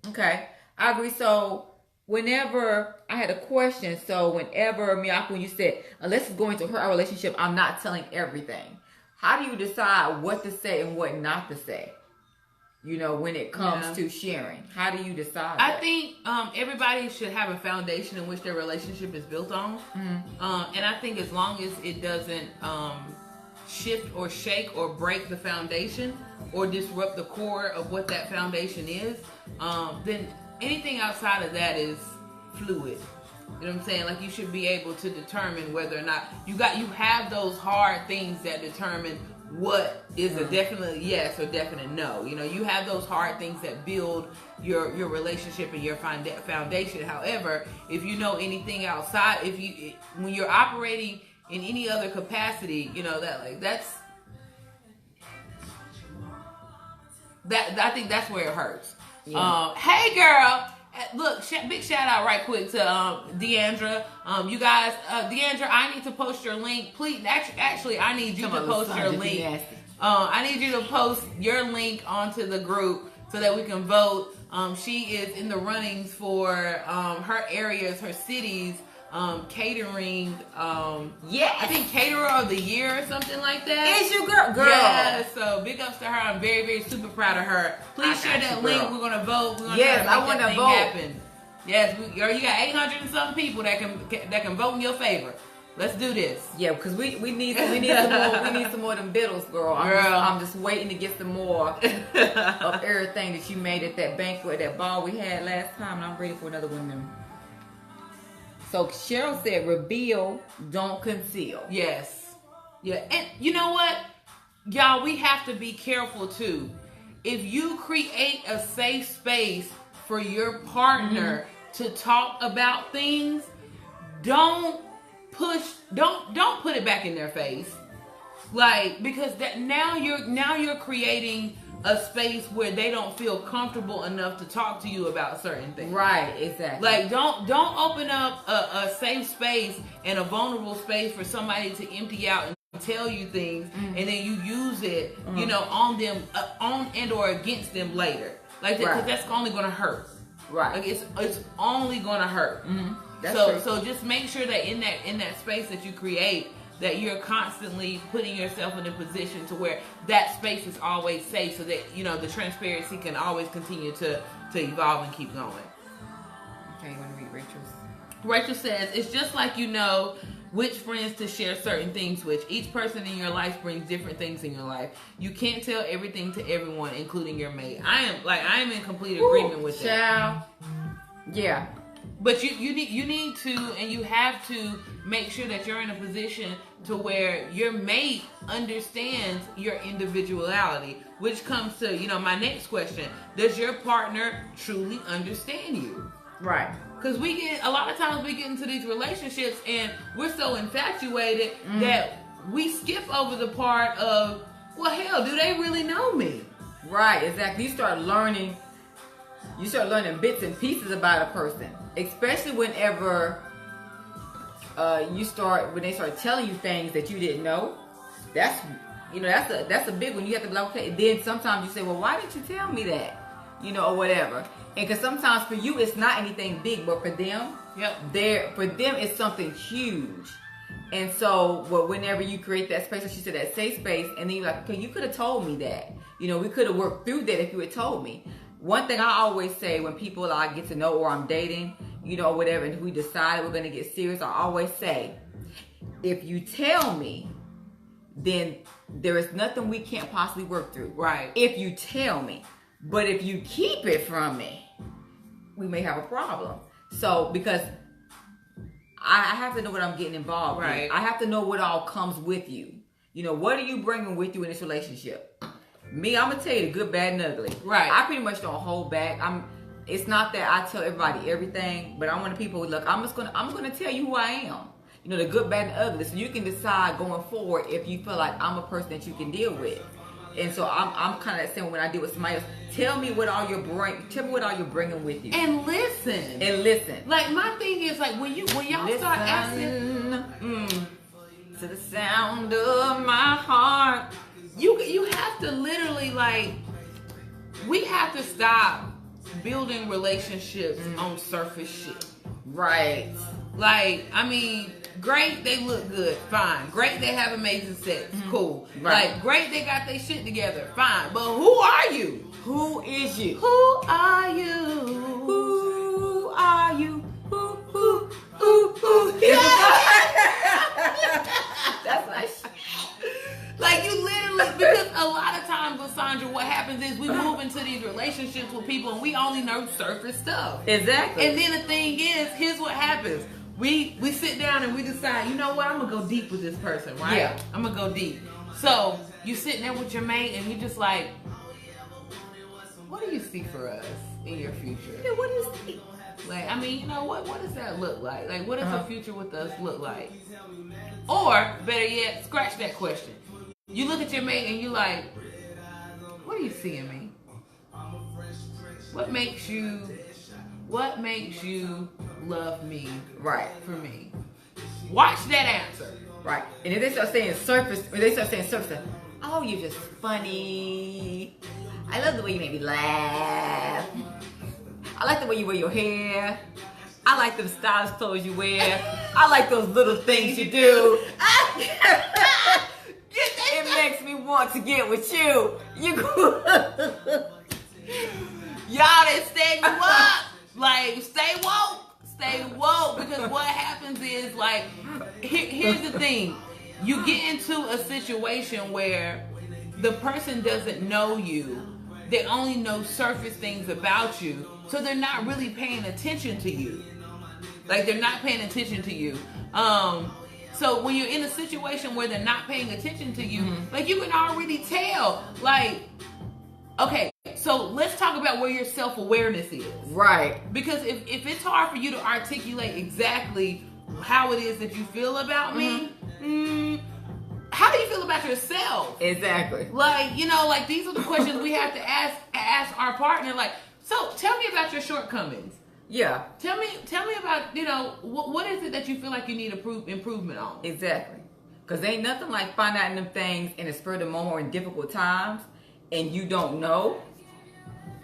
Okay. I agree. So whenever I had a question, Miyako, when you said, unless it's going to hurt our relationship, I'm not telling everything. How do you decide what to say and what not to say? When it comes to sharing, how do you decide that? I think everybody should have a foundation in which their relationship is built on. And I think as long as it doesn't shift or shake or break the foundation or disrupt the core of what that foundation is, then anything outside of that is fluid. You know what I'm saying? Like, you should be able to determine whether or not you have those hard things that determine what is a definite yes or definite no. You have those hard things that build your relationship and your foundation. However, if you know anything outside, when you're operating in any other capacity, I think that's where it hurts. Yeah. Hey girl, look, big shout out right quick to Deandra. You guys, Deandra, I need to post your link, please. Actually, I need you to post your link. I need you to post your link onto the group so that we can vote. She is in the runnings for her areas, her cities. Catering, yes, I think caterer of the year or something like that. It's your girl. Yeah, so big ups to her. I'm very, very super proud of her. Please share that link. We're gonna vote. We're gonna try to make that thing happen. Yes, girl, you got 800 and some people that can vote in your favor. Let's do this. Yeah, because we need some more. We need some more of them biddles, girl. I'm just waiting to get some more of everything that you made at that banquet, that ball we had last time, and I'm ready for another one of them. So Cheryl said, reveal, don't conceal. Yes. Yeah. And you know what? Y'all, we have to be careful too. If you create a safe space for your partner to talk about things, don't put it back in their face. Like, because now you're creating a space where they don't feel comfortable enough to talk to you about certain things. Right, exactly. Like, don't open up a safe space and a vulnerable space for somebody to empty out and tell you things, and then you use it, you know, on them, on and or against them later. Like, because that's only gonna hurt. Right. Like, it's only gonna hurt. So just make sure that in that space that you create, that you're constantly putting yourself in a position to where that space is always safe, so that, you know, the transparency can always continue to evolve and keep going. Okay, you want to read Rachel's? Rachel says, it's just like, you know, which friends to share certain things with. Each person in your life brings different things in your life. You can't tell everything to everyone, including your mate. I am in complete agreement with that. Yeah. But you need to, and you have to make sure that you're in a position to where your mate understands your individuality, which comes to, you know, my next question. Does your partner truly understand you? Right. Because a lot of times we get into these relationships and we're so infatuated that we skip over the part of, well, hell, do they really know me? Right, exactly. You start learning bits and pieces about a person, especially whenever when they start telling you things that you didn't know. That's a big one. You have to be like, okay. Then sometimes you say, well, why didn't you tell me that? You know, or whatever. And because sometimes for you it's not anything big, but for them, for them it's something huge. And so, whenever you create that space, like she said, that safe space, and then you're like, okay, you could have told me that. You know, we could have worked through that if you had told me. One thing I always say when people I get to know or I'm dating, you know, whatever, and we decide we're going to get serious, I always say, if you tell me, then there is nothing we can't possibly work through. Right. If you tell me. But if you keep it from me, we may have a problem. So, because I have to know what I'm getting involved in. I have to know what all comes with you. You know, what are you bringing with you in this relationship? Me, I'm gonna tell you the good, bad, and ugly. Right. I pretty much don't hold back. It's not that I tell everybody everything, but I want people, look, I'm gonna tell you who I am. You know, the good, bad, and ugly. So you can decide going forward if you feel like I'm a person that you can deal with. And so I'm kind of that same when I deal with somebody else. Tell me what all you're bringing with you. And listen. Like, my thing is, like, when y'all start asking to the sound of my heart, you have to literally, like, we have to stop building relationships on surface shit. Right. Like, I mean, great, they look good, fine. Great, they have amazing sex, cool. Right. Like, great, they got their shit together, fine. But who are you? Who is you? Who are you? Who are you? Who? That's like, like, you literally, because a lot of times, Lysandra, what happens is we move into these relationships with people and we only know surface stuff. Exactly. And then the thing is, here's what happens. We sit down and we decide, you know what, I'm going to go deep with this person, right? Yeah. I'm going to go deep. So, you sitting there with your mate and you're just like, what do you see for us in your future? Yeah, what is it? Like, I mean, you know, what does that look like? Like, what does the future with us look like? Or, better yet, scratch that question. You look at your mate and you're like, what do you see in me? What makes you love me? Right. For me. Watch that answer. Right. And if they start saying surface, oh, you're just funny. I love the way you make me laugh. I like the way you wear your hair. I like them stylish clothes you wear. I like those little things you do. It makes me want to get with you. Y'all that stand you up. Like, stay woke. Stay woke. Because what happens is, like, here's the thing. You get into a situation where the person doesn't know you. They only know surface things about you. So they're not really paying attention to you. Like, they're not paying attention to you. So when you're in a situation where they're not paying attention to you, like, you can already tell. Like, okay, so let's talk about where your self-awareness is. Right. Because if it's hard for you to articulate exactly how it is that you feel about me, how do you feel about yourself? Exactly. Like, you know, like, these are the questions we have to ask our partner. Like, so tell me about your shortcomings. Yeah. Tell me about, you know, what is it that you feel like you need improvement on? Exactly. Because ain't nothing like finding out them things in a spur of the moment or in difficult times and you don't know.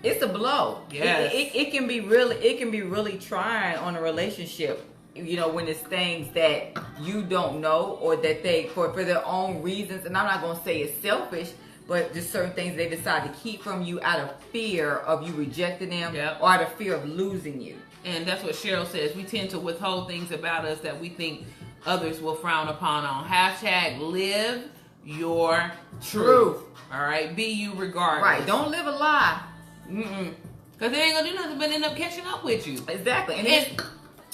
It's a blow. Yes. It can be really trying on a relationship, you know, when it's things that you don't know or that they, for their own reasons, and I'm not going to say it's selfish, but just certain things they decide to keep from you out of fear of you rejecting them or out of fear of losing you. And that's what Cheryl says. We tend to withhold things about us that we think others will frown upon on. #, live your truth. All right? Be you regardless. Right. Don't live a lie. Because they ain't going to do nothing but end up catching up with you. Exactly. And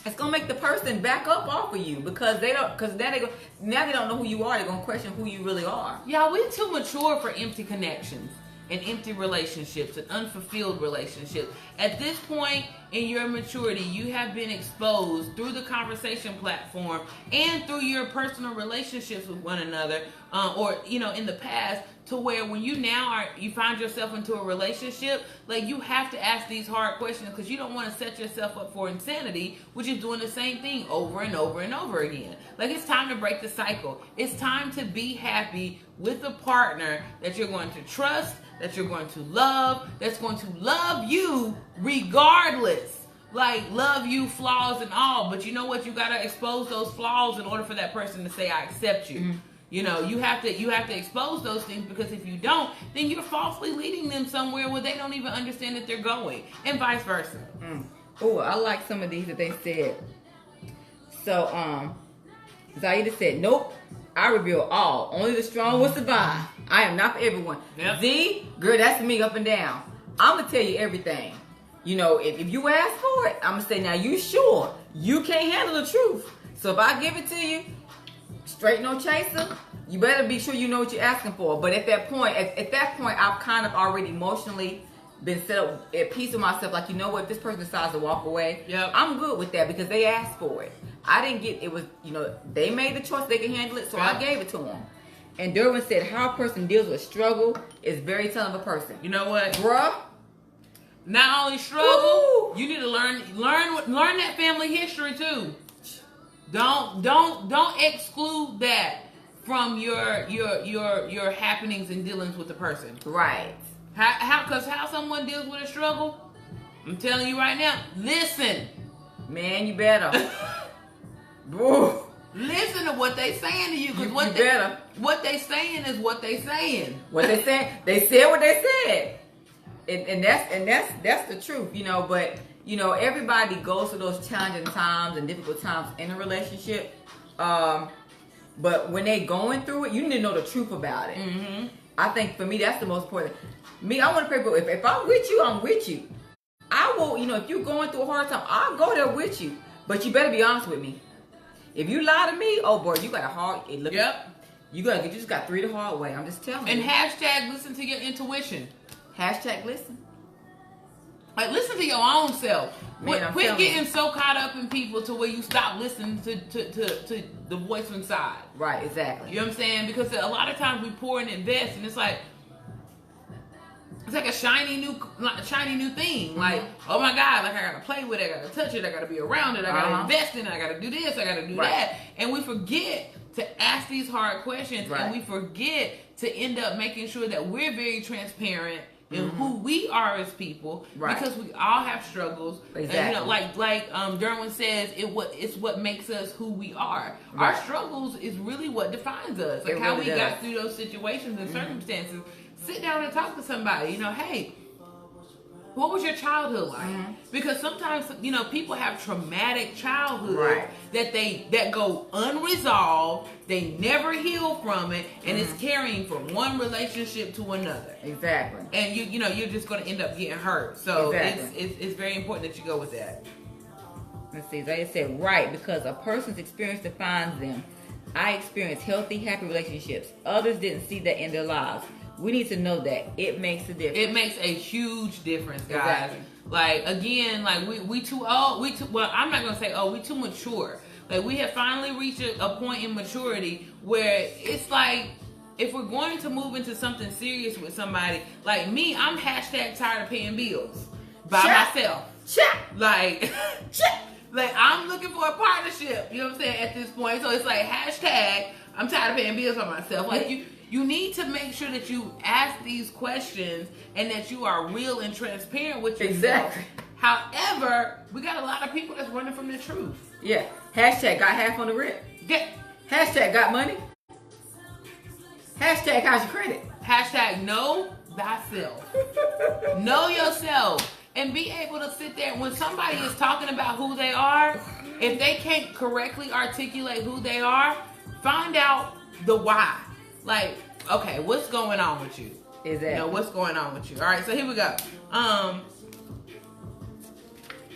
it's gonna make the person back up off of you because now they don't know who you are. They're gonna question who you really are. Y'all, we're too mature for empty connections and empty relationships and unfulfilled relationships. At this point in your maturity, you have been exposed through the conversation platform and through your personal relationships with one another, or, you know, in the past, to where when you find yourself into a relationship, like, you have to ask these hard questions because you don't want to set yourself up for insanity, which is doing the same thing over and over and over again. Like, it's time to break the cycle. It's time to be happy with a partner that you're going to trust, that you're going to love, that's going to love you regardless. Like, love you, flaws and all. But you know what? You got to expose those flaws in order for that person to say, I accept you. You know, you have to expose those things, because if you don't, then you're falsely leading them somewhere where they don't even understand that they're going, and vice versa. Oh, I like some of these that they said. So, Zaida said, nope, I reveal all. Only the strong will survive. I am not for everyone. Yep. Z, girl, that's me up and down. I'm going to tell you everything. You know, if you ask for it, I'm going to say, now, you sure you can't handle the truth? So if I give it to you, straight no chaser, you better be sure you know what you're asking for. But at that point, I've kind of already emotionally been set up at peace with myself. Like, you know what, if this person decides to walk away, I'm good with that because they asked for it. I didn't get it. Was, you know, they made the choice, they can handle it, so I gave it to them. And Derwin said, how a person deals with struggle is very telling of a person. You know what, bruh? Not only struggle, you need to learn that family history too. Don't exclude that from your happenings and dealings with the person. Right. How someone deals with a struggle, I'm telling you right now, listen. Man, you better. Listen to what they saying to you, because what they saying is what they saying. What they saying, they said what they said. And that's the truth, you know, but you know, everybody goes through those challenging times and difficult times in a relationship. But when they going through it, you need to know the truth about it. I think for me, that's the most important. Me, I want to pray for, if I'm with you, I'm with you. I will, you know, if you're going through a hard time, I'll go there with you. But you better be honest with me. If you lie to me, oh boy, you got a hard, you just got 3 the hard way. I'm just telling you. And # listen to your intuition. # listen. Like, listen to your own self. Man, Quit getting so caught up in people to where you stop listening to the voice inside. Right, exactly. You know what I'm saying? Because a lot of times we pour and invest, and it's like it's like a shiny new thing. Like, oh my God, like I gotta play with it, I gotta touch it, I gotta be around it, I gotta invest in it, I gotta do this, I gotta do that. And we forget to ask these hard questions, and we forget to end up making sure that we're very transparent in who we are as people, because we all have struggles. Exactly. And, you know, like Derwin says, it's what makes us who we are. Our struggles is really what defines us. Like how we got through those situations and circumstances. Sit down and talk to somebody. You know, hey, what was your childhood like? Because sometimes, you know, people have traumatic childhoods that go unresolved. They never heal from it, and it's carrying from one relationship to another. Exactly. And you know, you're just going to end up getting hurt. So it's very important that you go with that. Let's see. Like I said, because a person's experience defines them. I experienced healthy, happy relationships. Others didn't see that in their lives. We need to know that it makes a difference. It makes a huge difference, guys. Exactly. Like, again, like we too old. Well, I'm not gonna say we too mature. Like, we have finally reached a point in maturity where it's like, if we're going to move into something serious with somebody, like me, I'm hashtag tired of paying bills by myself. Like, like I'm looking for a partnership. You know what I'm saying? At this point, so it's like hashtag I'm tired of paying bills by myself. Like You need to make sure that you ask these questions and that you are real and transparent with yourself. Exactly. However, we got a lot of people that's running from the truth. Yeah. Hashtag got half on the rent. Yeah. Hashtag got money. Hashtag how's your credit. Hashtag know thyself. Know yourself. And be able to sit there when somebody is talking about who they are, if they can't correctly articulate who they are, find out the why. Like, okay, what's going on with you? Exactly. You know, what's going on with you? All right, so here we go.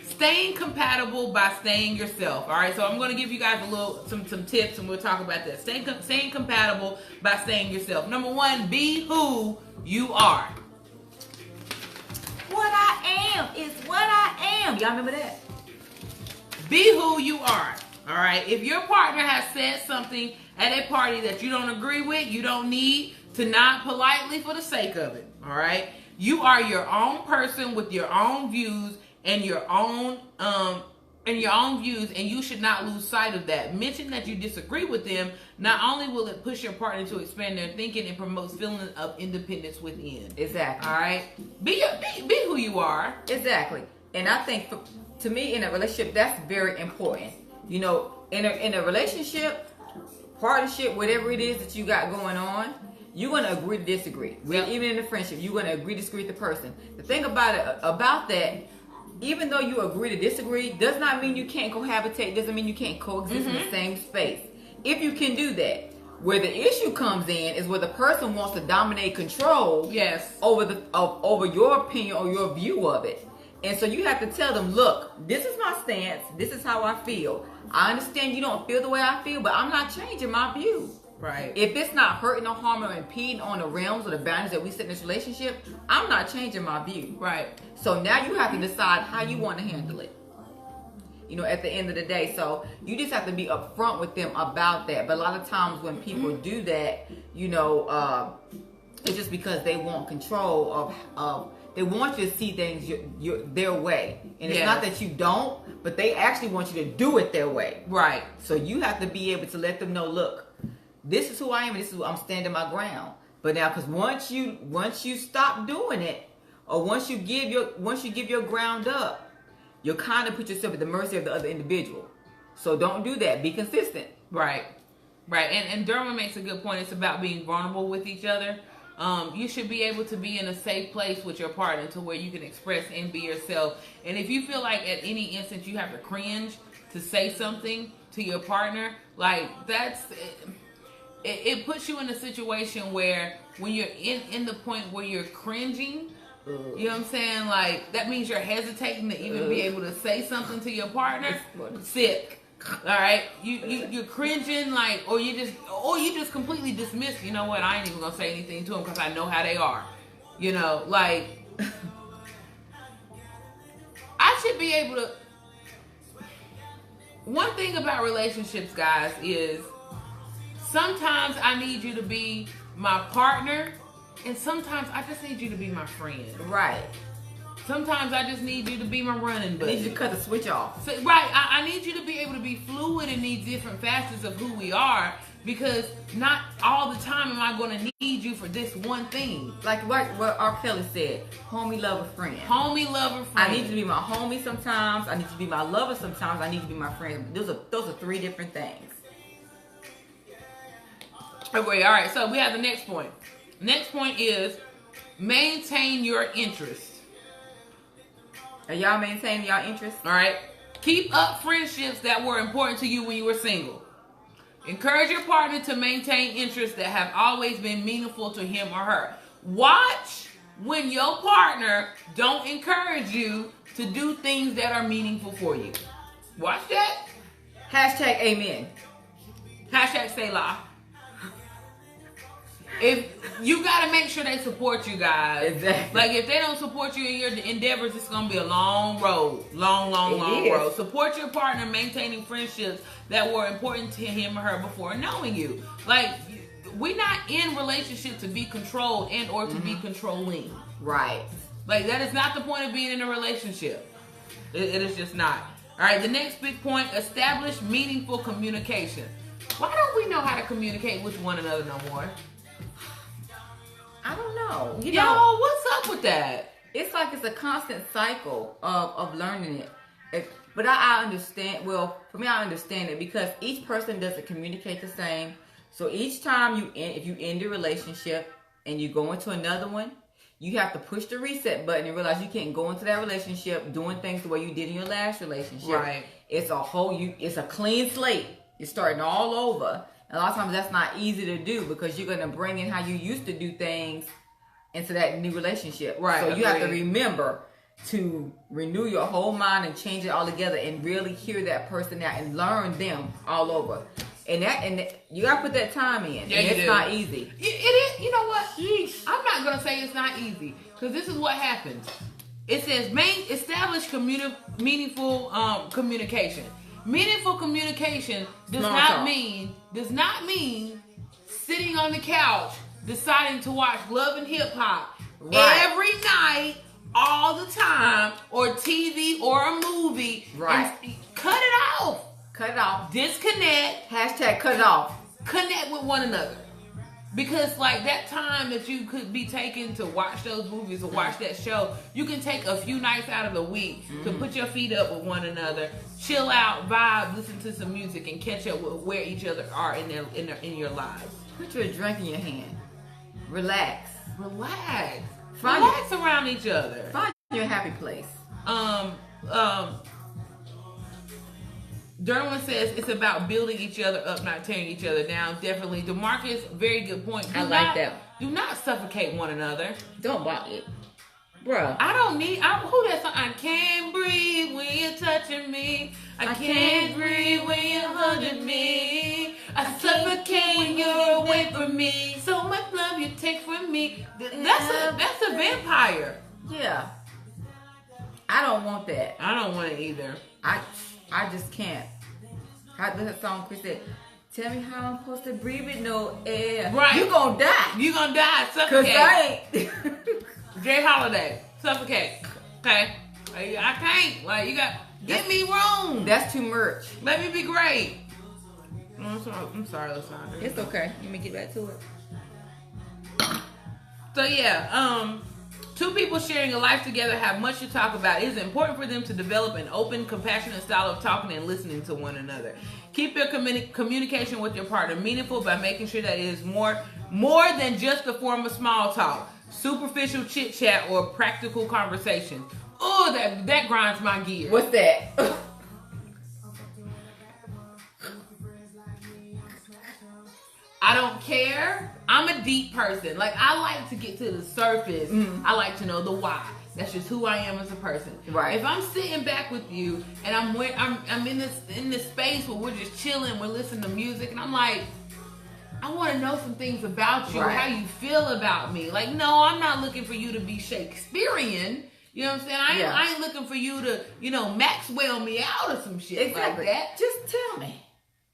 Staying compatible by staying yourself. All right, so I'm going to give you guys some tips, and we'll talk about that. Staying compatible by staying yourself. Number one, be who you are. What I am is what I am. Y'all remember that? Be who you are. All right. If your partner has said something at a party that you don't agree with, you don't need to nod politely for the sake of it. All right. You are your own person with your own views and your own views, and you should not lose sight of that. Mention that you disagree with them. Not only will it push your partner to expand their thinking and promotes feelings of independence within. Exactly. All right. Be who you are. Exactly. And I think to me in a relationship, that's very important. You know, in a relationship, partnership, whatever it is that you got going on, you're going to agree to disagree. Yep. Even in a friendship, you're going to agree to disagree with the person. The thing about that, even though you agree to disagree, does not mean you can't cohabitate, doesn't mean you can't coexist in the same space. If you can do that, where the issue comes in is where the person wants to dominate control over your opinion or your view of it. And so you have to tell them, look, this is my stance, this is how I feel. I understand you don't feel the way I feel, but I'm not changing my view. Right. If it's not hurting or harming or impeding on the realms or the boundaries that we set in this relationship, I'm not changing my view. Right. So now you have to decide how you want to handle it. You know, at the end of the day. So you just have to be upfront with them about that. But a lot of times when people do that, you know, it's just because they want control of they want you to see things their way. And it's not that you don't, but they actually want you to do it their way. Right. So you have to be able to let them know, look, this is who I am, and this is who I'm standing my ground. But now, because once you stop doing it, or once you give your ground up, you'll kind of put yourself at the mercy of the other individual. So don't do that. Be consistent. Right. Right. And Derwin makes a good point. It's about being vulnerable with each other. You should be able to be in a safe place with your partner to where you can express and be yourself. And if you feel like at any instance you have to cringe to say something to your partner, like it puts you in a situation where when you're in the point where you're cringing, you know what I'm saying? Like, that means you're hesitating to even be able to say something to your partner. Sick. All right, you're cringing, like, or you just completely dismiss. You know what? I ain't even gonna say anything to them because I know how they are. You know, like I should be able to. One thing about relationships, guys, is sometimes I need you to be my partner, And sometimes I just need you to be my friend. Right. Sometimes I just need you to be my running buddy. I need you to cut the switch off. So, right. I need you to be able to be fluid in these different facets of who we are, because not all the time am I going to need you for this one thing. Like what R. Kelly said, homie, lover, friend. Homie, lover, friend. I need you to be my homie sometimes. I need you to be my lover sometimes. I need you to be my friend. Those are three different things. Okay, all right. So we have the next point. Next point is maintain your interest. Are y'all maintaining y'all interest? All right. Keep up friendships that were important to you when you were single. Encourage your partner to maintain interests that have always been meaningful to him or her. Watch when your partner don't encourage you to do things that are meaningful for you. Watch that. Hashtag amen. Hashtag say la. If you gotta make sure they support you guys. Exactly. Like if they don't support you in your endeavors, it's gonna be a long road. Long road. Support your partner maintaining friendships that were important to him or her before knowing you. Like we're not in relationship to be controlled and or to be controlling. Right. Like that is not the point of being in a relationship. It is just not. All right, the next big point, establish meaningful communication. Why don't we know how to communicate with one another no more? I don't know. Y'all, what's up with that? It's like it's a constant cycle of learning it. But I understand. Well, for me, I understand it because each person doesn't communicate the same. So each time if you end a relationship and you go into another one, you have to push the reset button and realize you can't go into that relationship doing things the way you did in your last relationship. Right. It's a clean slate. You're starting all over. And a lot of times that's not easy to do because you're going to bring in how you used to do things into that new relationship. Right. So you have to remember to renew your whole mind and change it all together and really hear that person out and learn them all over. And you got to put that time in. Yeah, and it's do. not easy. It is. You know what? I'm not going to say it's not easy because this is what happens. It says establish meaningful communication. Meaningful communication does not mean sitting on the couch deciding to watch Love and Hip Hop every night, all the time, or TV or a movie. Right. And cut it off. Cut it off. Disconnect. Hashtag cut it off. Connect with one another. Because like that time that you could be taking to watch those movies or watch that show, you can take a few nights out of the week to put your feet up with one another, chill out, vibe, listen to some music, and catch up with where each other are in your lives. Put your drink in your hand. Relax. Relax around each other. Find your happy place. Derwin says it's about building each other up, not tearing each other down. Definitely. DeMarcus, very good point. I like that. Do not suffocate one another. Don't buy it. Bruh. I don't need, who that song? I can't breathe when you're touching me. I can't breathe when you're hugging me. I suffocate when you're away from me. So much love you take from me. That's a vampire. Yeah. I don't want that. I don't want it either. I just can't. How does that song Chris said? Tell me how I'm supposed to breathe with no air. Right. You gonna die. You gonna die. Cause Suffocate. I ain't. Jay Holiday. Suffocate. Okay. I can't. Like you got. Get me wrong. That's too much. Let me be great. I'm sorry, Lysandra. It's okay. Let me get back to it. So yeah, two people sharing a life together have much to talk about. It is important for them to develop an open, compassionate style of talking and listening to one another. Keep your communication with your partner meaningful by making sure that it is more than just a form of small talk, superficial chit chat, or practical conversation. Oh, that grinds my gears. What's that? I don't care. I'm a deep person. Like I like to get to the surface. I like to know the why. That's just who I am as a person. Right. If I'm sitting back with you and I'm in this space where we're just chilling, we're listening to music, and I'm like, I want to know some things about you, Right. how you feel about me. Like, no, I'm not looking for you to be Shakespearean. You know what I'm saying? I ain't looking for you to, Maxwell me out or some shit Exactly. like that. Just tell me.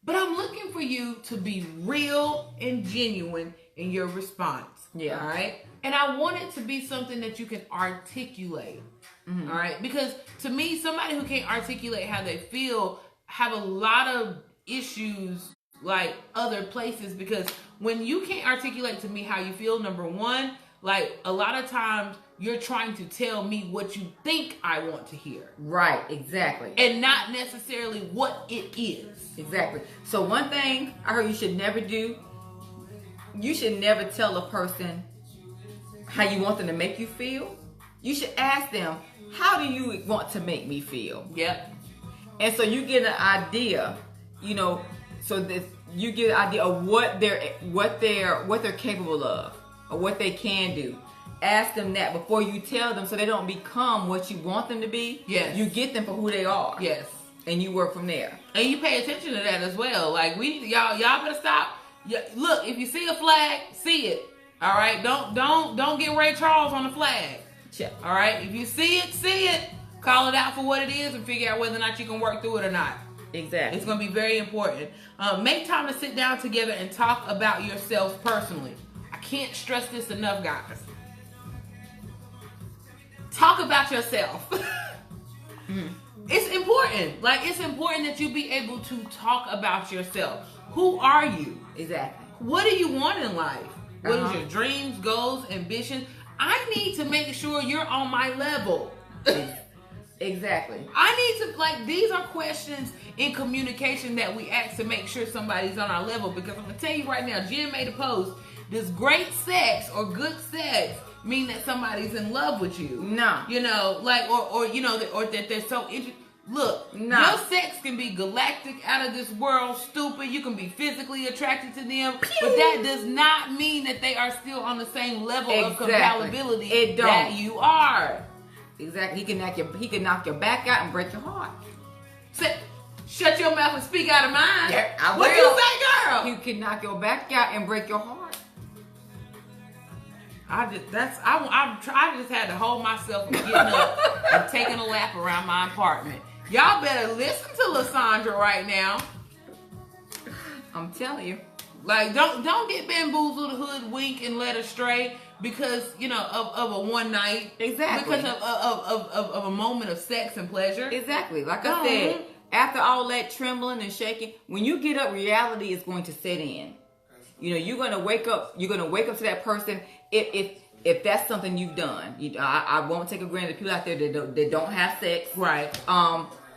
But I'm looking for you to be real and genuine in your response. Yeah. All right? And I want it to be something that you can articulate. All right? Because to me, somebody who can't articulate how they feel have a lot of issues like other places, because when you can't articulate to me how you feel, number one, like a lot of times you're trying to tell me what you think I want to hear. Right, exactly. And not necessarily what it is. Exactly. So one thing I heard you should never do, you should never tell a person how you want them to make you feel. You should ask them, how do you want to make me feel? Yep. And so you get an idea, you know, so that you get an idea of what they're capable of, or what they can do. Ask them that before you tell them, so they don't become what you want them to be. Yes. You get them for who they are. Yes. And you work from there. And you pay attention to that as well. Like y'all better stop. Look, if you see a flag, see it. All right. Don't get Ray Charles on the flag. Check. All right. If you see it, see it. Call it out for what it is and figure out whether or not you can work through it or not. Exactly. It's going to be very important. Make time to sit down together and talk about yourself personally. I can't stress this enough, guys. Talk about yourself. It's important. Like, it's important that you be able to talk about yourself. Who are you? Exactly. What do you want in life? What is your dreams, goals, ambitions? I need to make sure you're on my level. Exactly. I need to, like, these are questions in communication that we ask to make sure somebody's on our level. Because I'm going to tell you right now, Jen made a post. Does great sex or good sex mean that somebody's in love with you? No. You know, like, or you know, or that they're so interested. Look, no. Your sex can be galactic, out of this world, stupid. You can be physically attracted to them. Pew! But that does not mean that they are still on the same level of compatibility that you are. Exactly. He can knock your back out and break your heart. Shut your mouth and speak out of mine. Yeah, I will. What you say, girl? He can knock your back out and break your heart. I just had to hold myself from getting up and taking a lap around my apartment. Y'all better listen to Lysandra right now. I'm telling you. Like, don't get bamboozled, hoodwinked, and led astray because, you know, of a one night. Exactly. Because of a moment of sex and pleasure. Exactly. Like I said, after all that trembling and shaking, when you get up, reality is going to set in. You know, you're gonna wake up to that person if that's something you've done. I won't take it granted people out there that don't have sex. Right.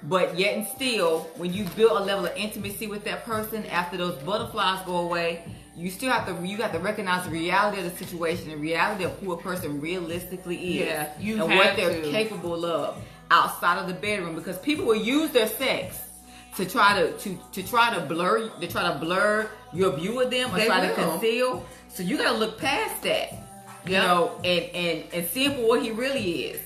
But yet and still, when you build a level of intimacy with that person, after those butterflies go away, you have to recognize the reality of the situation, the reality of who a person realistically is, and what they're capable of outside of the bedroom. Because people will use their sex to try to blur your view of them, or try to conceal. So you got to look past that, you know, and see him for what he really is.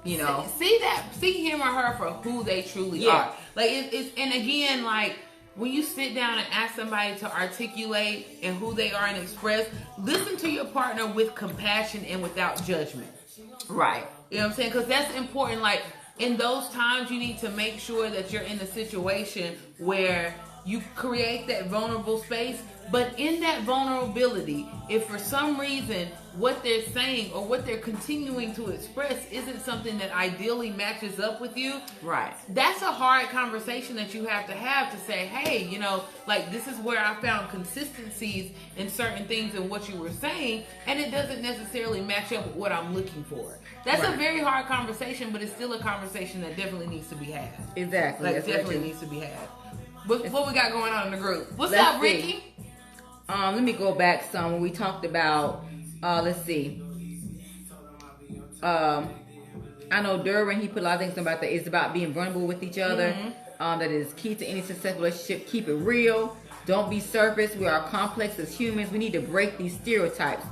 You know, see him or her for who they truly are. Like it's and again, like when you sit down and ask somebody to articulate and who they are and express, listen to your partner with compassion and without judgment. Right. You know what I'm saying? Because that's important. Like in those times, you need to make sure that you're in a situation where you create that vulnerable space. But in that vulnerability, if for some reason what they're saying or what they're continuing to express isn't something that ideally matches up with you, right? That's a hard conversation that you have to say, hey, you know, like this is where I found consistencies in certain things in what you were saying, and it doesn't necessarily match up with what I'm looking for. That's a very hard conversation, but it's still a conversation that definitely needs to be had. Exactly. Like definitely needs to be had. What we got going on in the group? What's up, Ricky? Let me go back some when we talked about, let's see. I know Duran, he put a lot of things about that. It's about being vulnerable with each other. That is key to any successful relationship. Keep it real. Don't be surface. We are complex as humans. We need to break these stereotypes.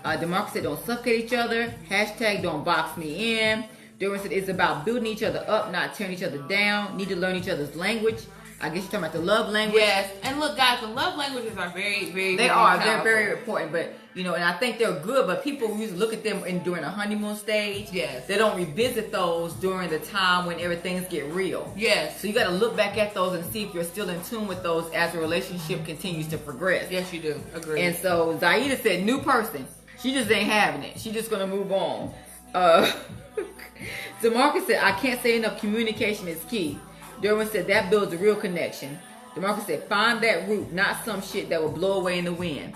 DeMarcus said, don't suffocate each other. # don't box me in. Duran said, it's about building each other up, not tearing each other down. Need to learn each other's language. I guess you're talking about the love language. Yes, and look, guys, the love languages are very, very. They are. They're very important, but you know, and I think they're good. But people usually look at them during a honeymoon stage. Yes. They don't revisit those during the time when everything's get real. Yes. So you got to look back at those and see if you're still in tune with those as the relationship continues to progress. Yes, you do. Agree. And so Zaida said, new person. She just ain't having it. She just gonna move on. DeMarcus said, I can't say enough, communication is key. Derwin said, that builds a real connection. DeMarcus said, find that root, not some shit that will blow away in the wind.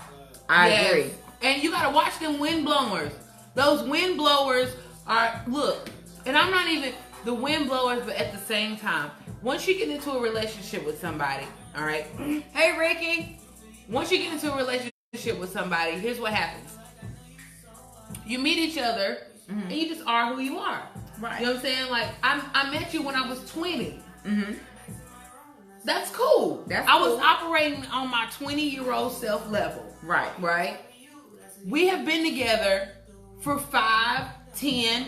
I agree. And you gotta watch them wind blowers. Those wind blowers are, look, and I'm not even the wind blowers, but at the same time, once you get into a relationship with somebody, all right? Hey, Ricky. Once you get into a relationship with somebody, here's what happens. You meet each other, and you just are who you are. Right. You know what I'm saying? Like, I met you when I was 20. Mm-hmm. That's cool. I was operating on my 20-year-old self level. Right. Right? We have been together for 5, 10,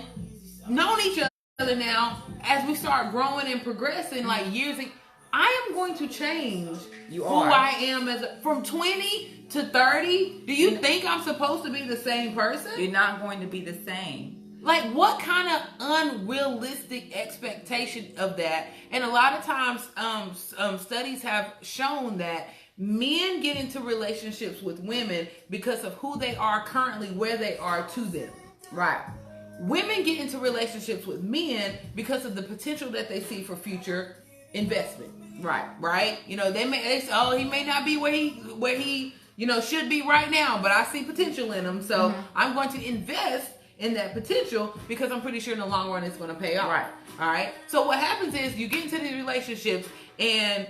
known each other now. As we start growing and progressing, like years, I am going to change who I am from 20 to 30. Do you think I'm supposed to be the same person? You're not going to be the same. Like, what kind of unrealistic expectation of that? And a lot of times, studies have shown that men get into relationships with women because of who they are currently, where they are to them. Right. Women get into relationships with men because of the potential that they see for future investment. Right. Right? You know, they say, oh, he may not be where he should be right now, but I see potential in him. So I'm going to invest in that potential because I'm pretty sure in the long run it's going to pay off. Right. All right. So what happens is you get into these relationships, and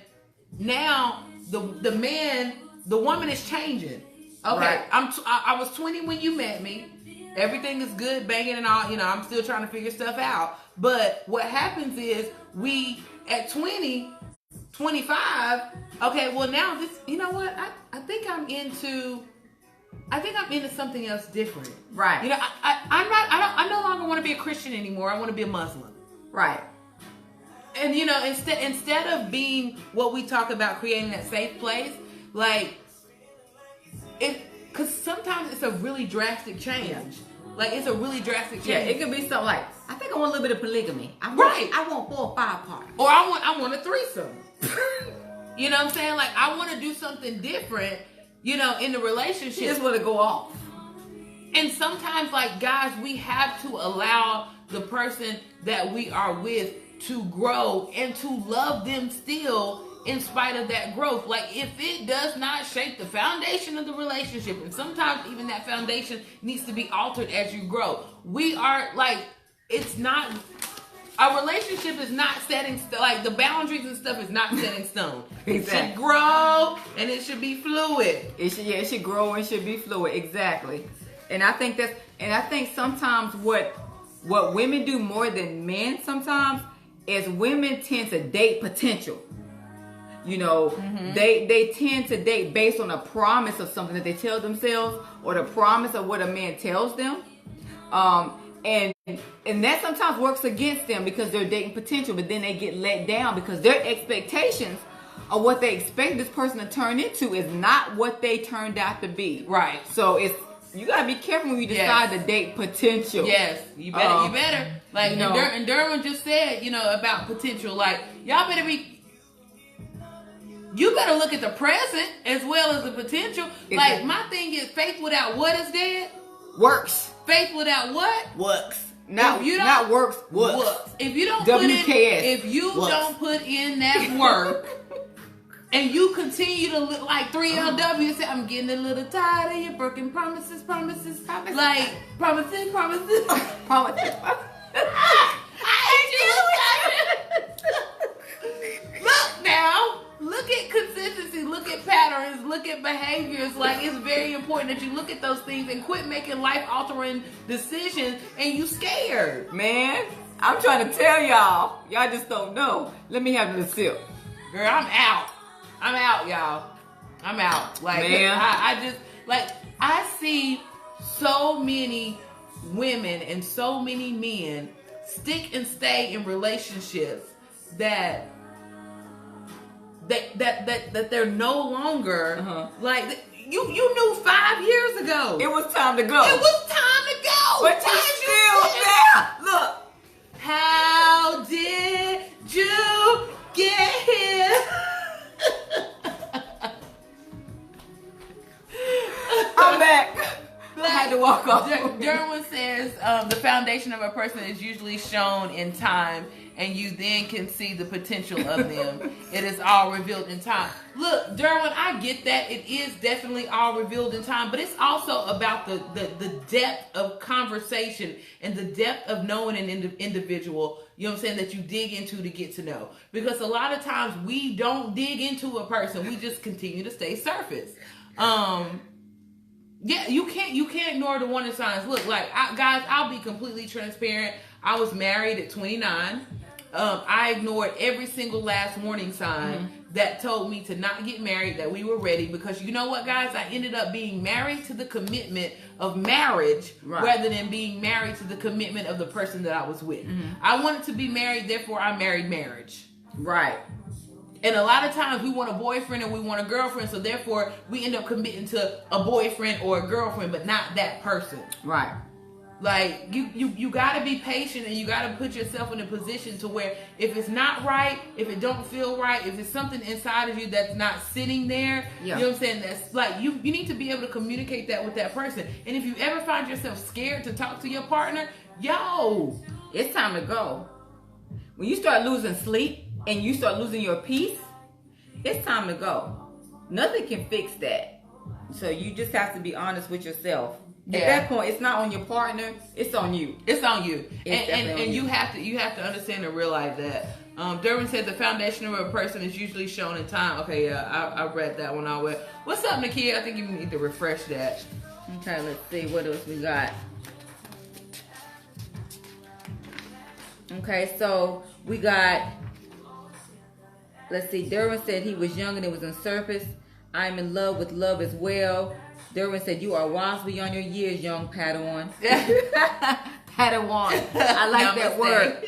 now the woman is changing. Okay. Right. I was 20 when you met me. Everything is good, banging and all. You know, I'm still trying to figure stuff out. But what happens is we at 20, 25. Okay. Well, now this. You know what? I think I'm into something else different. Right. You know, I no longer want to be a Christian anymore. I want to be a Muslim. Right. And you know, instead of being what we talk about, creating that safe place, like because sometimes it's a really drastic change. Yeah. Like it's a really drastic change. Yeah, it could be something like, I think I want a little bit of polygamy. I want 4 or 5 parts. Or I want a threesome. You know what I'm saying? Like I want to do something different. You know, in the relationship. You just want to go off. And sometimes, like, guys, we have to allow the person that we are with to grow and to love them still in spite of that growth. Like, if it does not shake the foundation of the relationship, and sometimes even that foundation needs to be altered as you grow. We are, like, it's not... A relationship is not setting like the boundaries and stuff is not set in stone. Exactly. It should grow and it should be fluid. It should grow and should be fluid. Exactly. And I think sometimes what women do more than men sometimes is women tend to date potential. You know, they tend to date based on a promise of something that they tell themselves or the promise of what a man tells them. And that sometimes works against them because they're dating potential, but then they get let down because their expectations of what they expect this person to turn into is not what they turned out to be. Right. So you gotta be careful when you decide to date potential. Yes, you better. Like, you know, and Derwin just said, you know, about potential. Like, y'all better be. You better look at the present as well as the potential. Like, my thing is, faith without what is dead? Works. Faith without what? Works. Not works. Works. If you don't WKS. Don't put in that work, and you continue to look like 3LW and say, I'm getting a little tired of your broken promises. Like promises. Look now. Look at consistency, look at patterns, look at behaviors. Like, it's very important that you look at those things and quit making life-altering decisions and you scared. Man, I'm trying to tell y'all. Y'all just don't know. Let me have a little sip. Girl, I'm out. I'm out, y'all. I'm out. Like, man. I just, like, I see so many women and so many men stick and stay in relationships that they're no longer like you knew 5 years ago. It was time to go. It was time to go. But you're still there. Look. How did you get here? I'm back. I had to walk foundation of a person is usually shown in time, and you then can see the potential of them. It is all revealed in time. Look, Derwin, I get that. It is definitely all revealed in time, but it's also about the depth of conversation and the depth of knowing an individual, you know what I'm saying, that you dig into to get to know. Because a lot of times we don't dig into a person. We just continue to stay surface. Yeah, you can't ignore the warning signs. Look, like, guys, I'll be completely transparent. I was married at 29. I ignored every single last warning sign that told me to not get married, that we were ready. Because you know what, guys? I ended up being married to the commitment of marriage rather than being married to the commitment of the person that I was with. I wanted to be married, therefore I married marriage. Right. And a lot of times we want a boyfriend and we want a girlfriend, so therefore we end up committing to a boyfriend or a girlfriend, but not that person. Right. Like, you got to be patient, and you got to put yourself in a position to where if it's not right, if it don't feel right, if it's something inside of you that's not sitting there, you know what I'm saying, that's like, you need to be able to communicate that with that person. And if you ever find yourself scared to talk to your partner, it's time to go. When you start losing sleep and you start losing your peace, it's time to go. Nothing can fix that. So you just have to be honest with yourself. At that point, it's not on your partner, it's on you. It's on you. And you have to understand and realize that. Derwin said the foundation of a person is usually shown in time. Okay, yeah, I read that one already. What's up, Nakia? I think you need to refresh that. Okay, let's see what else we got. Okay, so we got, let's see, Derwin said he was young and it was on surface. I'm in love with love as well. Derwin said, you are wise beyond your years, young Padawan. Padawan. I like that word.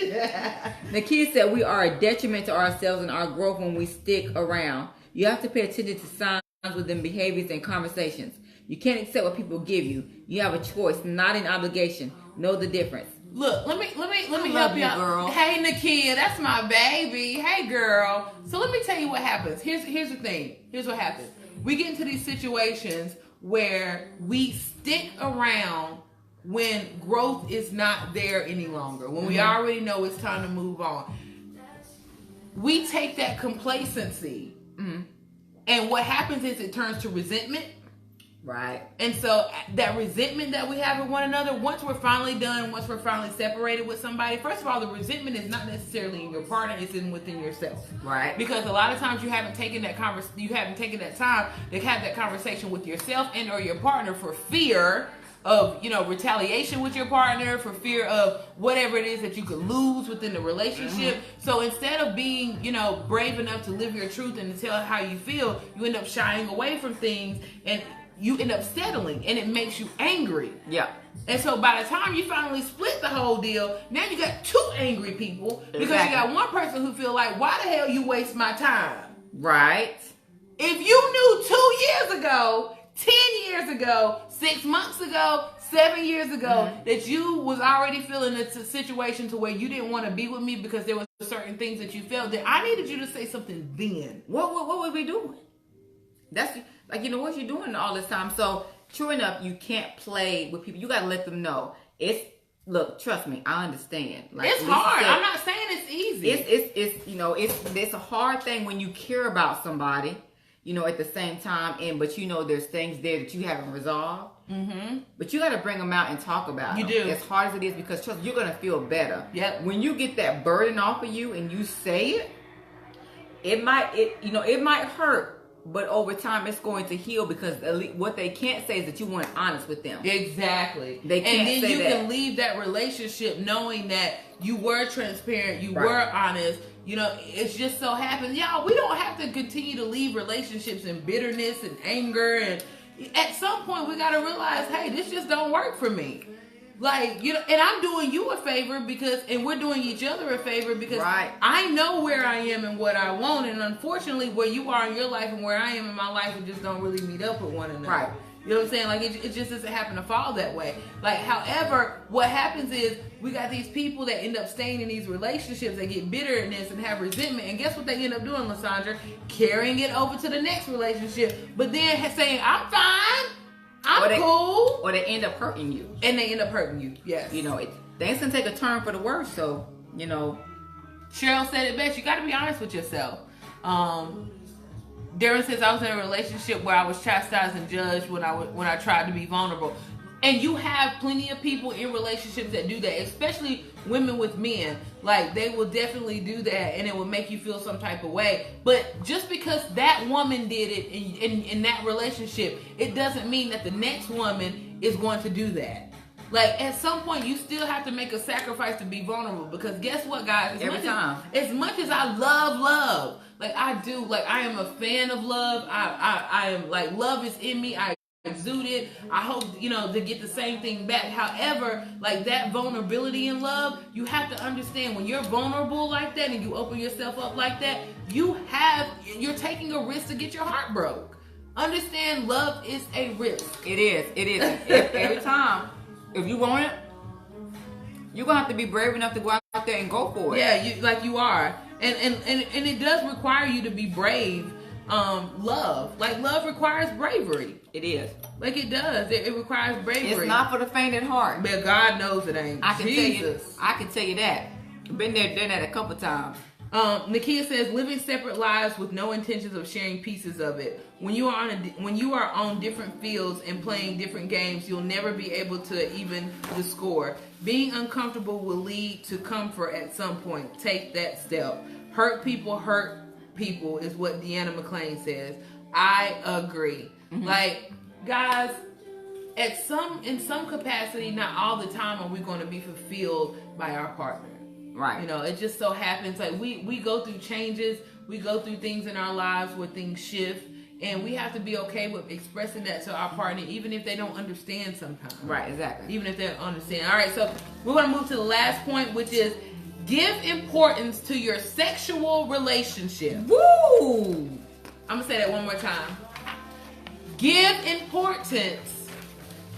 Nakia said, we are a detriment to ourselves and our growth when we stick around. You have to pay attention to signs within behaviors and conversations. You can't accept what people give you. You have a choice, not an obligation. Know the difference. Look, let me help you out. Girl. Hey, Nakia, that's my baby. Hey, girl. So let me tell you what happens. Here's the thing. Here's what happens. We get into these situations where we stick around when growth is not there any longer. When we already know it's time to move on. We take that complacency, and what happens is it turns to resentment. Right. And so that resentment that we have with one another, once we're finally done, once we're finally separated with somebody, first of all, the resentment is not necessarily in your partner, it's within yourself. Right. Because a lot of times you haven't taken that time to have that conversation with yourself and or your partner for fear of, retaliation with your partner, for fear of whatever it is that you could lose within the relationship. So instead of being, brave enough to live your truth and to tell how you feel, you end up shying away from things, and you end up settling, and it makes you angry. Yeah. And so by the time you finally split the whole deal, now you got two angry people because you got one person who feel like, why the hell you waste my time? Right. If you knew 2 years ago, 10 years ago, 6 months ago, 7 years ago, that you was already feeling a situation to where you didn't want to be with me because there were certain things that you felt, that I needed you to say something then. What were we doing? That's like, what you're doing all this time. So true enough, you can't play with people. You got to let them know. Look, trust me, I understand. Like, it's hard. I'm not saying it's easy. It's a hard thing when you care about somebody, at the same time, but there's things there that you haven't resolved. But you got to bring them out and talk about them. You do. As hard as it is, because trust me, you're going to feel better. Yep. When you get that burden off of you and you say it, it might hurt. But over time, it's going to heal, because what they can't say is that you weren't honest with them. Exactly. They can't and then say you that. can leave that relationship knowing that you were transparent, you were honest. It's just so happens, y'all, we don't have to continue to leave relationships in bitterness and anger. And at some point, we got to realize, hey, this just don't work for me. Like, and I'm doing you a favor and we're doing each other a favor because I know where I am and what I want. And unfortunately, where you are in your life and where I am in my life, we just don't really meet up with one another. Right. You know what I'm saying? Like, it just doesn't happen to fall that way. Like, however, what happens is we got these people that end up staying in these relationships that get bitterness and have resentment. And guess what they end up doing, Lysandra? Carrying it over to the next relationship. But then saying, I'm fine. I'm cool. Or they end up hurting you. And they end up hurting you. Yes. things can take a turn for the worse. So, you know. Cheryl said it best. You got to be honest with yourself. Darren says, I was in a relationship where I was chastised and judged when I tried to be vulnerable. And you have plenty of people in relationships that do that, especially women with men. Like, they will definitely do that, and it will make you feel some type of way. But just because that woman did it in that relationship, it doesn't mean that the next woman is going to do that. Like, at some point, you still have to make a sacrifice to be vulnerable. Because guess what, guys? As much as I love, like, I do, like, I am a fan of love. I am, like, love is in me. I exude it. I hope, to get the same thing back. However, like, that vulnerability in love, you have to understand when you're vulnerable like that and you open yourself up like that, you're taking a risk to get your heart broke. Understand, love is a risk. It is. Every time. If you want it, you're gonna have to be brave enough to go out there and go for it. Yeah, you are, and it does require you to be brave. Love requires bravery. It is. Like, it does. It requires bravery. It's not for the faint at heart. But God knows it ain't. I can tell you that. Been there, done that a couple times. Nakia says, living separate lives with no intentions of sharing pieces of it. When you are on different fields and playing different games, you'll never be able to even the score. Being uncomfortable will lead to comfort at some point. Take that step. Hurt people is what Deanna McClain says. I agree. Mm-hmm. Like, guys, in some capacity, not all the time are we going to be fulfilled by our partner. Right. It just so happens, like, we go through changes, we go through things in our lives where things shift, and we have to be okay with expressing that to our partner, even if they don't understand sometimes. Right, exactly. Even if they don't understand. All right, so we're going to move to the last point, which is give importance to your sexual relationship. Woo! I'm going to say that one more time. Give importance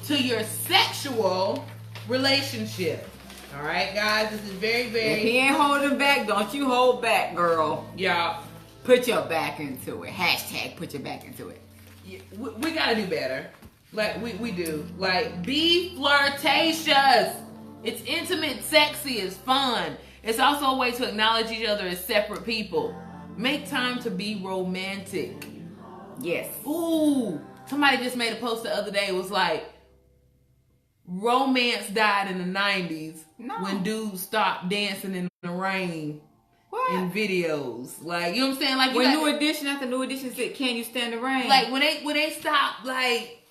to your sexual relationship. All right, guys, this is very, very... If he ain't holding back, don't you hold back, girl. Y'all. Put your back into it. # put your back into it. Yeah, we got to do better. Like, we do. Like, be flirtatious. It's intimate, sexy, it's fun. It's also a way to acknowledge each other as separate people. Make time to be romantic. Yes. Ooh. Somebody just made a post the other day. It was like, romance died in the 90s when dudes stopped dancing in the rain in videos. Like, you know what I'm saying? Like, when New Edition after New Edition said, "Can you stand the rain?" Like, when they stopped, like,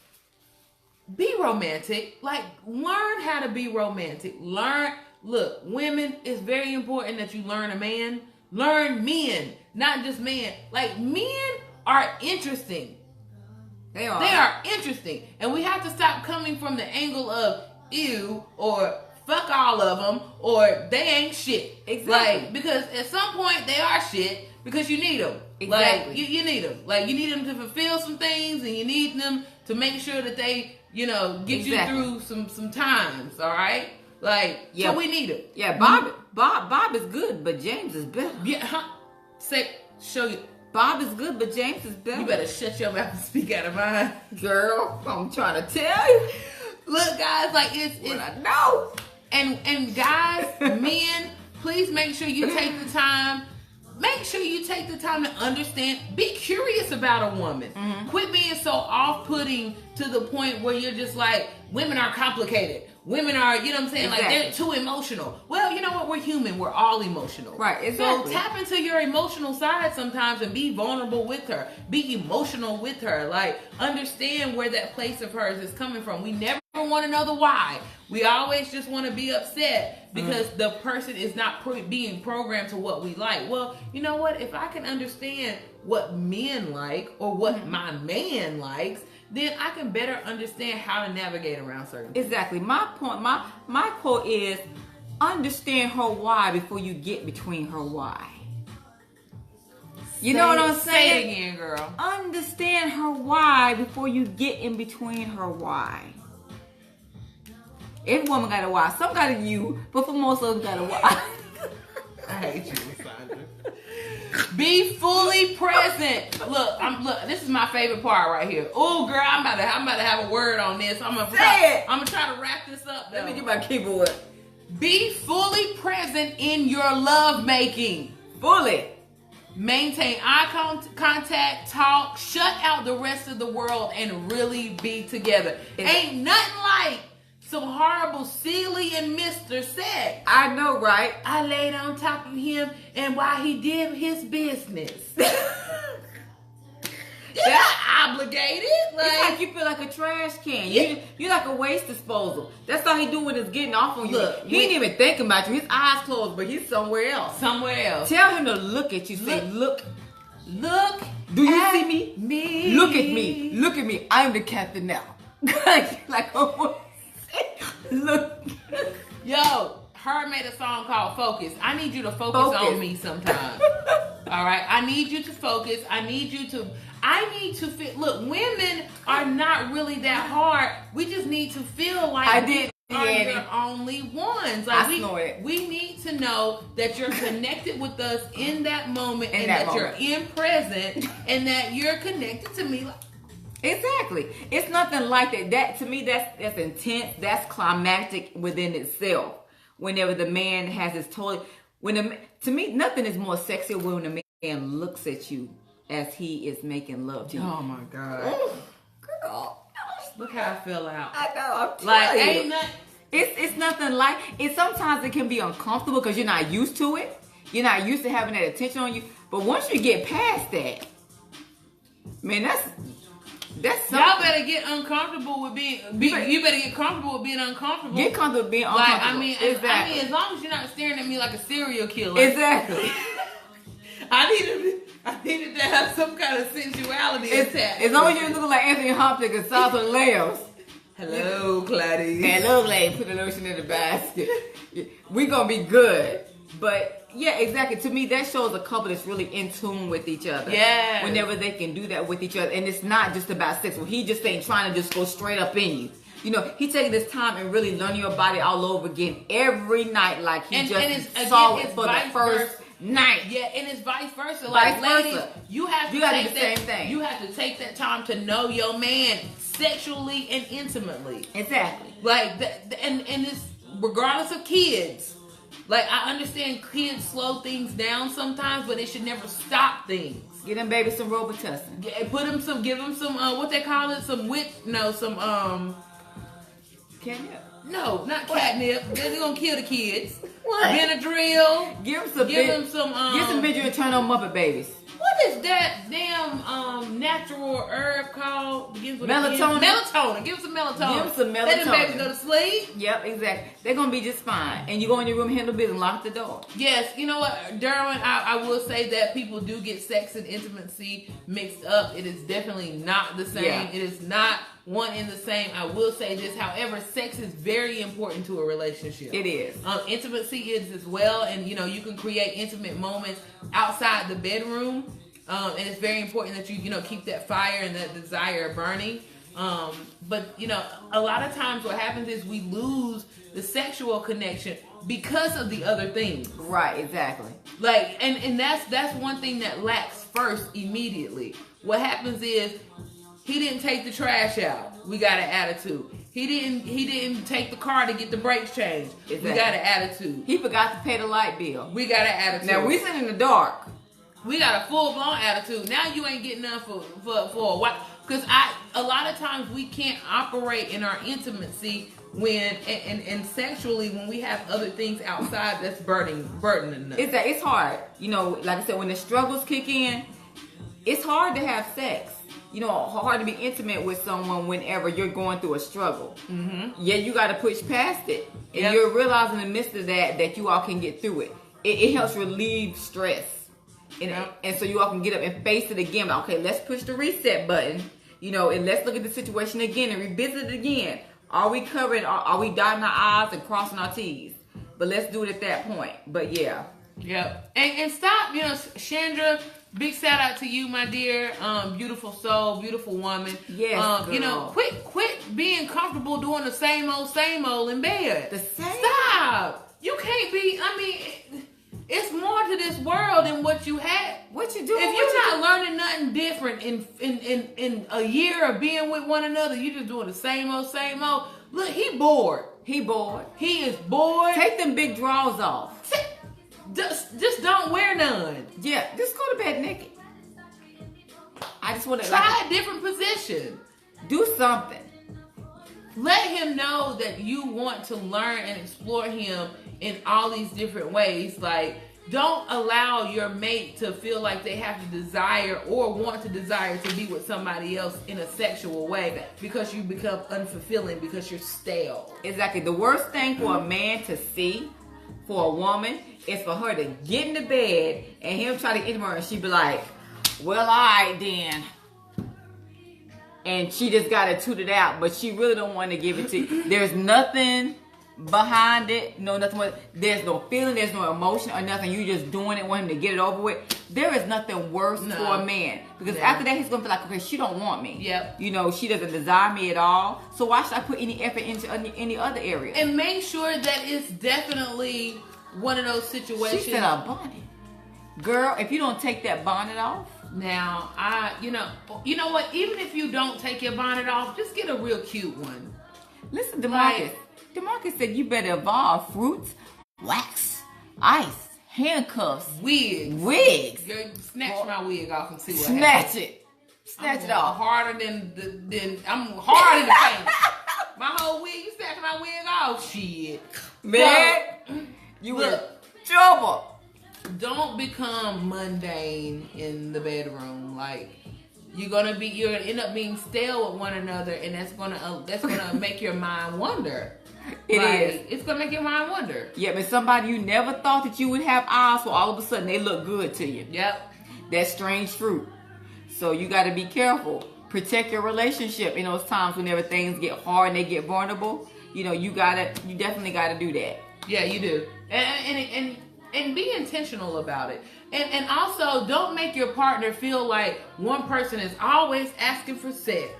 be romantic. Like, learn how to be romantic. Look, women, it's very important that you learn a man. Learn men, not just men. Like, men are interesting. They are interesting. And we have to stop coming from the angle of ew or fuck all of them or they ain't shit. Exactly. Like, because at some point they are shit because you need them. Exactly. Like, you need them. Like, you need them to fulfill some things and you need them to make sure that they, get you through some times, all right? Like, so we need them. Yeah, Bob is good, but James is better. Yeah, show you. Bob is good, but James is better. You better shut your mouth and speak out of mine. Girl, I'm trying to tell you. Look, guys, like, it's I know. And guys, men, please make sure you take the time. Make sure you take the time to understand. Be curious about a woman. Mm-hmm. Quit being so off-putting to the point where you're just like, women are complicated. Women are, you know what I'm saying? Exactly. Like, they're too emotional. Well, you know what? We're human. We're all emotional. Right, exactly. So tap into your emotional side sometimes and be vulnerable with her. Be emotional with her. Like, understand where that place of hers is coming from. We never want to know the why. We always just want to be upset because the person is not being programmed to what we like. Well, you know what? If I can understand what men like or what my man likes, then I can better understand how to navigate around certain things. Exactly. My point, my quote is, understand her why before you get between her why. You know what I'm saying? Say it again, girl. Understand her why before you get in between her why. Every woman got a why. Some got a you, but for most of them got a why. I hate you, Sandra. Be fully present. Look, this is my favorite part right here. Oh, girl, I'm about to have a word on this. I'm gonna try to wrap this up though. Let me get my keyboard. Be fully present in your love making. Fully. Maintain eye contact, talk, shut out the rest of the world, and really be together. Ain't nothing like some horrible Celie and Mr. sex. I know, right? I laid on top of him, and while he did his business. You're not obligated. It's like you feel like a trash can. You're like a waste disposal. That's all he doing is getting off on you. Look, he ain't even thinking about you. His eyes closed, but he's somewhere else. Somewhere else. Tell him to look at you. Say, look. Do you see me? Me. Look at me. Look at me. I'm the captain now. like, look. Yo, her made a song called Focus. I need you to focus on me sometime. All right? I need you to focus. I need to feel. Look, women are not really that hard. We just need to feel like we are your only ones. Like we need to know that you're connected with us in that moment, and that you're in present, and that you're connected to me. Exactly. It's nothing like that. That to me, that's intense. That's climactic within itself. Whenever the man has his total, to me, nothing is more sexy when a man looks at you as he is making love to you. Oh my God. Girl. Look how I feel out. I know. I'm like, ain't nothing. It's nothing like it. Sometimes it can be uncomfortable because you're not used to it. You're not used to having that attention on you. But once you get past that, man, that's something. Y'all better get uncomfortable with being. You better get comfortable with being uncomfortable. Get comfortable with being uncomfortable. Like, I mean, as long as you're not staring at me like a serial killer. Exactly. I needed to have some kind of sensuality attached. As long as you're looking like Anthony Hopkins and Southern Lambs. Hello, Claudia. Hello, lady. Put the lotion in the basket. We're going to be good. But, yeah, exactly. To me, that shows a couple that's really in tune with each other. Yeah. Whenever they can do that with each other. And it's not just about sex. Well, he just ain't trying to just go straight up in you. You know, he taking this time and really learning your body all over again every night like he saw it for the first night. Yeah, and it's vice versa. Like, ladies, you have to take the same thing. You have to take that time to know your man sexually and intimately. Exactly. Like, and it's regardless of kids. Like, I understand kids slow things down sometimes, but it should never stop things. Get them babies some Robitussin. Give them some, what they call it? Catnip. No, not catnip. They're gonna kill the kids. What? Benadryl. Give them some Benadryl and turn on Muppet Babies. What is that damn natural herb called? Melatonin. Melatonin. Give them some melatonin. Give them some melatonin. Let them babies go to sleep. Yep, exactly. They're gonna be just fine. And you go in your room, handle business, lock the door. Yes, you know what, Derwin, I will say that people do get sex and intimacy mixed up. It is definitely not the same. Yeah. It is not one and the same. I will say this, however, sex is very important to a relationship. It is. Intimacy is as well, and you can create intimate moments outside the bedroom. And it's very important that you keep that fire and that desire burning. But a lot of times what happens is we lose the sexual connection because of the other things. Right, exactly. Like, and that's one thing that lacks first immediately. What happens is he didn't take the trash out. We got an attitude. He didn't take the car to get the brakes changed. Exactly. We got an attitude. He forgot to pay the light bill. We got an attitude. Now we sitting in the dark. We got a full blown attitude. Now you ain't getting none for a while. Because a lot of times we can't operate in our intimacy when and sexually when we have other things outside that's burdening us. It's hard. Like I said, when the struggles kick in, it's hard to have sex. Hard to be intimate with someone whenever you're going through a struggle. Mm-hmm. Yeah, you got to push past it. And you're realizing in the midst of that you all can get through it. It helps relieve stress. And so you all can get up and face it again. Okay, let's push the reset button, and let's look at the situation again and revisit it again. Are we covered? Are we dotting our I's and crossing our T's? But let's do it at that point. But yeah. Yep. And stop, Chandra, big shout out to you, my dear. Beautiful soul, beautiful woman. Yes, girl. Quit being comfortable doing the same old in bed. The same? Stop. You can't be, it's more to this world than what you had. What you doing? If you're not learning nothing different in a year of being with one another, you're just doing the same old. Look, he bored. He bored. He is bored. Take them big drawers off. Just don't wear none. Yeah, just go to bed naked. I just want to try a different position. Do something. Let him know that you want to learn and explore him in all these different ways. Like, don't allow your mate to feel like they have to desire or want to desire to be with somebody else in a sexual way because you become unfulfilling because you're stale. Exactly. The worst thing for a man to see for a woman is for her to get into bed and him try to get her and she be like, well, all right then. And she just got to toot it out, but she really don't want to give it to you. There's nothing behind it. No, nothing. There's no feeling. There's no emotion or nothing. You just doing it, want him to get it over with. There is nothing worse for a man because after that he's gonna be like, okay, she don't want me. Yep. You know, she doesn't desire me at all. So why should I put any effort into any other area? And make sure that it's definitely one of those situations. She said a bonnet, girl. If you don't take that bonnet off. Now, you know what? Even if you don't take your bonnet off, just get a real cute one. Listen, DeMarcus. DeMarcus said you better evolve fruits, wax, ice, handcuffs, wigs. Girl, snatch my wig off and see what happens. Snatch it off. Harder than I'm harder than the paint. My whole wig, you snatch my wig off, shit. Man, you in trouble. Don't become mundane in the bedroom. Like, you're gonna end up being stale with one another, and that's gonna make your mind wonder. It's gonna make your mind wonder. Yeah, but somebody you never thought that you would have eyes for, all of a sudden they look good to you. Yep. That's strange fruit. So you got to be careful. Protect your relationship in those times whenever things get hard and they get vulnerable. You know, you definitely gotta do that. Yeah, you do. And be intentional about it. And also, don't make your partner feel like one person is always asking for sex.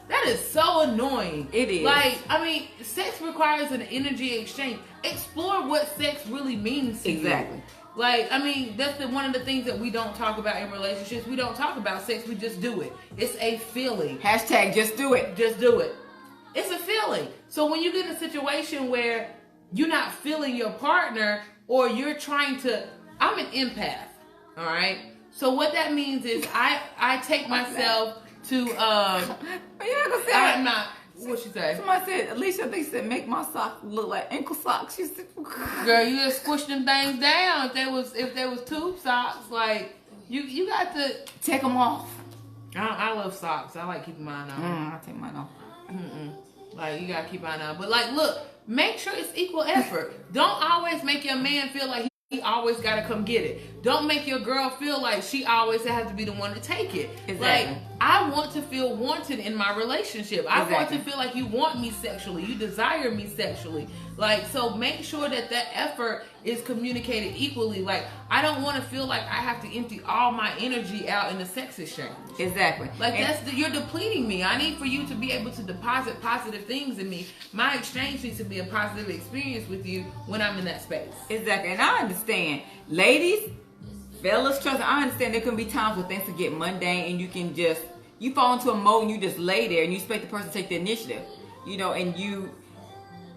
That is so annoying. It is. Like, I mean, sex requires an energy exchange. Explore what sex really means to you. Exactly. Like, I mean, that's one of the things that we don't talk about in relationships. We don't talk about sex. We just do it. It's a feeling. Hashtag just do it. Just do it. It's a feeling. So when you get in a situation where you're not feeling your partner, or you're trying to, I'm an empath, all right? So what that means is I take myself to, I'm not, what she say? Somebody said, Alicia, they said, make my socks look like ankle socks. She said, girl, you just squish them things down. If there was tube socks, like, you got to. Take them off. I love socks. I like keeping mine on. I take mine off. Like, you got to keep mine on. But, like, look. Make sure it's equal effort. Don't always make your man feel like he always got to come get it. Don't make your girl feel like she always has to be the one to take it. Exactly. Like, I want to feel wanted in my relationship. I want to feel like you want me sexually. You desire me sexually. Like, so make sure that effort is communicated equally. Like, I don't want to feel like I have to empty all my energy out in the sex exchange. Exactly. Like, you're depleting me. I need for you to be able to deposit positive things in me. My exchange needs to be a positive experience with you when I'm in that space. Exactly. And I understand. Ladies, fellas, trust me, I understand there can be times where things can get mundane and you fall into a mode and you just lay there and you expect the person to take the initiative. You know, and you,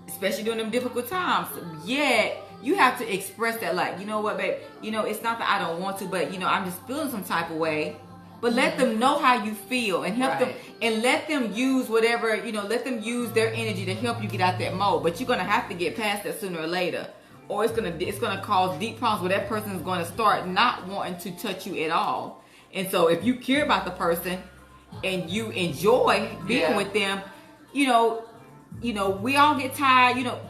especially during them difficult times, yet you have to express that, like, you know what, babe, you know, it's not that I don't want to, but, you know, I'm just feeling some type of way. But let them know how you feel and help them, and let them use whatever, you know, let them use their energy to help you get out that mode. But you're going to have to get past that sooner or later, or it's going to cause deep problems where that person is going to start not wanting to touch you at all. And so if you care about the person and you enjoy being with them, you know, we all get tired. You know,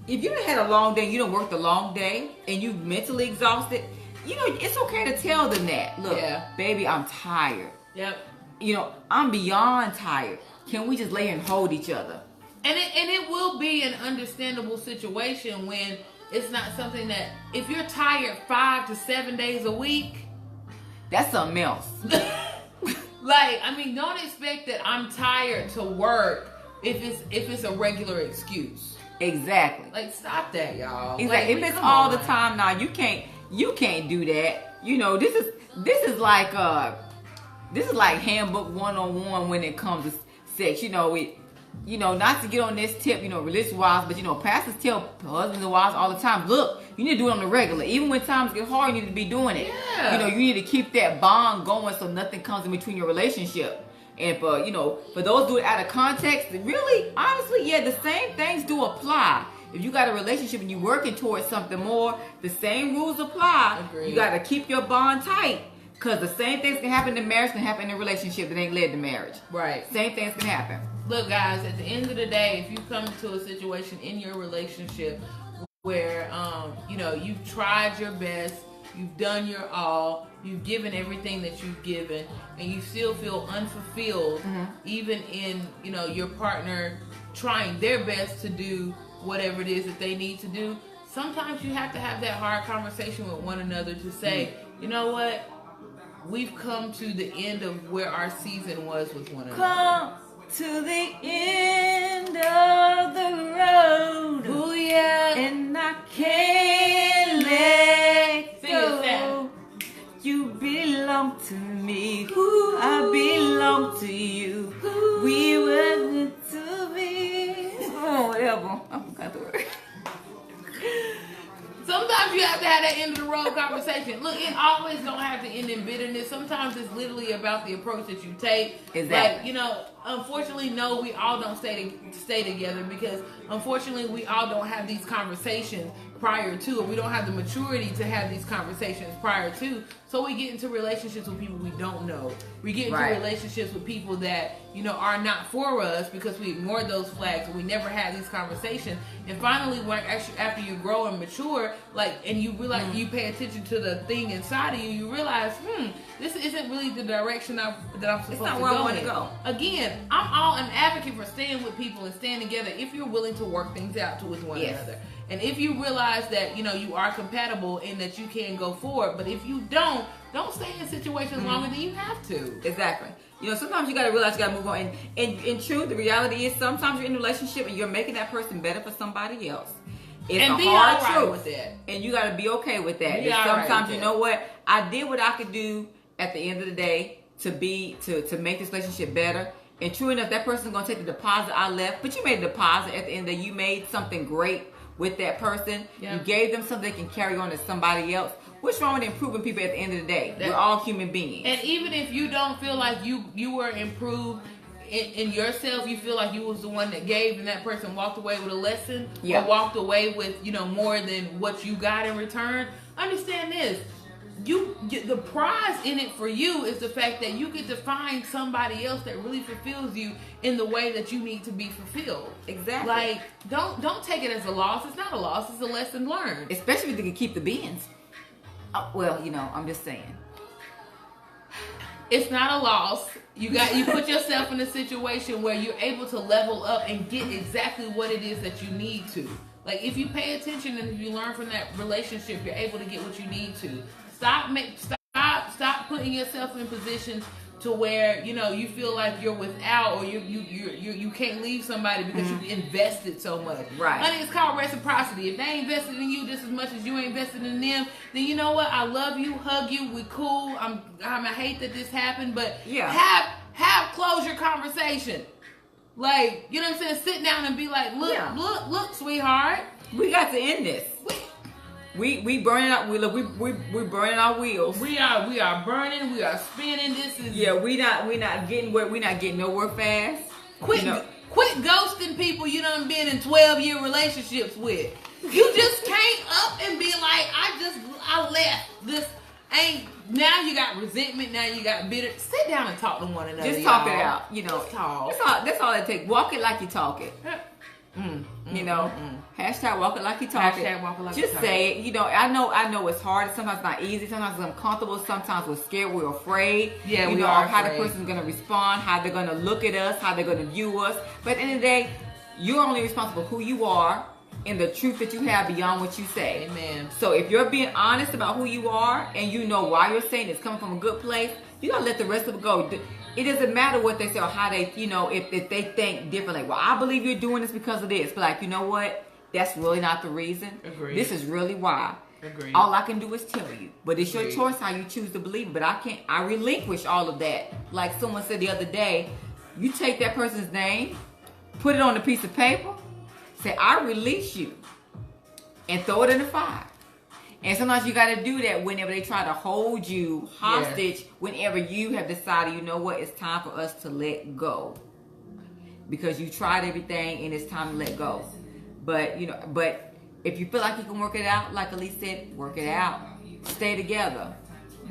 if you had a long day, you done worked a long day, and you mentally exhausted, you know, it's okay to tell them that. Look, baby, I'm tired. Yep. You know, I'm beyond tired. Can we just lay and hold each other? And it will be an understandable situation when it's not something that, if you're tired 5 to 7 days a week, that's something else. Like, I mean, don't expect that I'm tired to work if it's a regular excuse. Exactly. Like, stop that, y'all. Exactly. Like, if it's all the time now, you can't do that. You know, this is like handbook 101 when it comes to sex. You know, not to get on this tip, religious wise, but pastors tell husbands and wives all the time, look, you need to do it on the regular. Even when times get hard, you need to be doing it. Yeah. You need to keep that bond going so nothing comes in between your relationship. And for those do it out of context, really, honestly, yeah, the same things do apply. If you got a relationship and you're working towards something more, the same rules apply. Agreed. You got to keep your bond tight. Because the same things can happen in marriage can happen in a relationship that ain't led to marriage. Right. Same things can happen. Look, guys, at the end of the day, if you come to a situation in your relationship where, you've tried your best, you've done your all, you've given everything that you've given, and you still feel unfulfilled, even in, your partner trying their best to do whatever it is that they need to do, sometimes you have to have that hard conversation with one another to say, you know what? We've come to the end of where our season was with one another. Come to the end of the road. Oh yeah. And I can't let Sing it, Sam. go. You belong to me. I belong to you. We were meant to be. Oh, whatever. I forgot the word. Sometimes you have to have that end of the road conversation. Look, it always don't have to end in bitterness. Sometimes it's literally about the approach that you take. Exactly. Like, unfortunately, no, we all don't stay together because unfortunately we all don't have these conversations prior to, or we don't have the maturity to have these conversations prior to. So we get into relationships with people we don't know. We get into relationships with people that, are not for us because we ignored those flags and we never had these conversations. And finally, when after you grow and mature, and you realize you pay attention to the thing inside of you, you realize, this isn't really the direction that I'm supposed to go in. It's not where I want to go. Again, I'm an advocate for staying with people and staying together if you're willing to work things out with one another. And if you realize that, you are compatible and that you can go forward, but if you don't stay in situations longer than you have to. Exactly. Sometimes you got to realize you got to move on. And in truth, the reality is sometimes you're in a relationship and you're making that person better for somebody else. It's and a be hard all right truth. with that. And you got to be okay with that. Be all right sometimes with you know what? I did what I could do at the end of the day to make this relationship better. And true enough, that person's going to take the deposit I left. But you made a deposit at the end of the day. You made something great with that person. Yeah. You gave them something they can carry on to somebody else. What's wrong with improving people at the end of the day? We're all human beings. And even if you don't feel like you were improved in yourself, you feel like you was the one that gave and that person walked away with a lesson or walked away with, more than what you got in return, understand this. The prize in it for you is the fact that you get to find somebody else that really fulfills you in the way that you need to be fulfilled. Exactly. Don't take it as a loss. It's not a loss. It's a lesson learned. Especially if they can keep the beans. I'm just saying. It's not a loss. You put yourself in a situation where you're able to level up and get exactly what it is that you need to. Like if you pay attention and if you learn from that relationship, you're able to get what you need to. Stop putting yourself in positions to where you feel like you're without or you can't leave somebody because you've invested so much. Right. Honey, it's called reciprocity. If they ain't invested in you just as much as you ain't invested in them, then you know what? I love you, hug you, we cool. I hate that this happened, but have closure conversation. Like, you know what I'm saying? Sit down and be like, look, sweetheart. We got to end this. We burning out. We burning our wheels. We are burning. We are spinning. This is we not getting nowhere fast. Quit ghosting people you done been in 12-year relationships with. You just can't up and be like, I left this. Now you got resentment. Now you got bitter. Sit down and talk to one another. Just talk it out. Just talk. That's all it takes. Walk it like you talk it. Hashtag walk it like you talk it. Hashtag walk it like Just say it. I know it's hard. Sometimes it's not easy. Sometimes it's uncomfortable. Sometimes we're scared. We're afraid. Yeah, we we know are how afraid. the person's gonna respond, how they're gonna look at us, how they're gonna view us. But at the end of the day, you're only responsible for who you are and the truth that you have beyond what you say. Amen. So if you're being honest about who you are and you know why you're saying it's coming from a good place, you gotta let the rest of it go. It doesn't matter what they say or how they, if they think differently. Well, I believe you're doing this because of this. But like, you know what? That's really not the reason. Agreed. This is really why. Agreed. All I can do is tell you. But it's your Agreed. choice how you choose to believe it. But I relinquish all of that. Like someone said the other day, you take that person's name, put it on a piece of paper, say, I release you, and throw it in the fire. And sometimes you got to do that whenever they try to hold you hostage, whenever you have decided, you know what, it's time for us to let go. Because you tried everything and it's time to let go. But, you know, but if you feel like you can work it out, like Elise said, work it out. Stay together.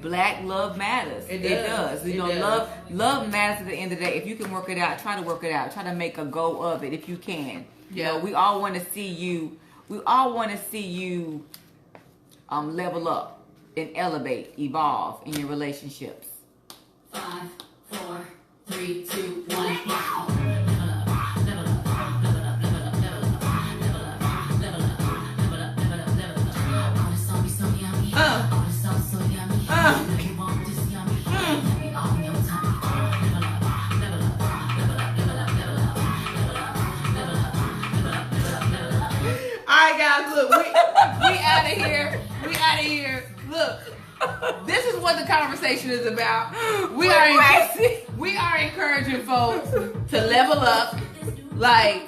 Black love matters. It does. You know, love matters at the end of the day. If you can work it out, try to work it out. Try to make a go of it if you can. You know, we all want to see you. We all want to see you level up and elevate, evolve in your relationships. 5, 4, 3, 2, 1. Alright guys, look, we out of here. We out of here. Look, this is what the conversation is about. We are encouraging folks to level up. Like,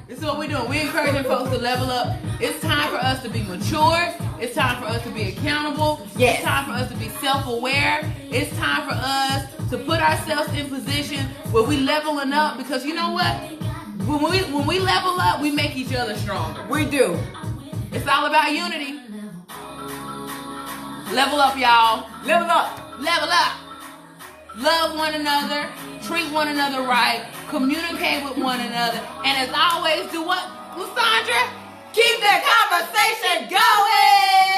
this is what we're doing. We're encouraging folks to level up. It's time for us to be mature. It's time for us to be accountable. Yes. It's time for us to be self-aware. It's time for us to put ourselves in position where we leveling up, because you know what? When we level up, we make each other stronger. We do. It's all about unity. Level up, y'all. Level up. Level up. Love one another. Treat one another right. Communicate with one another. And as always, do what, Lysandra? Keep the conversation going.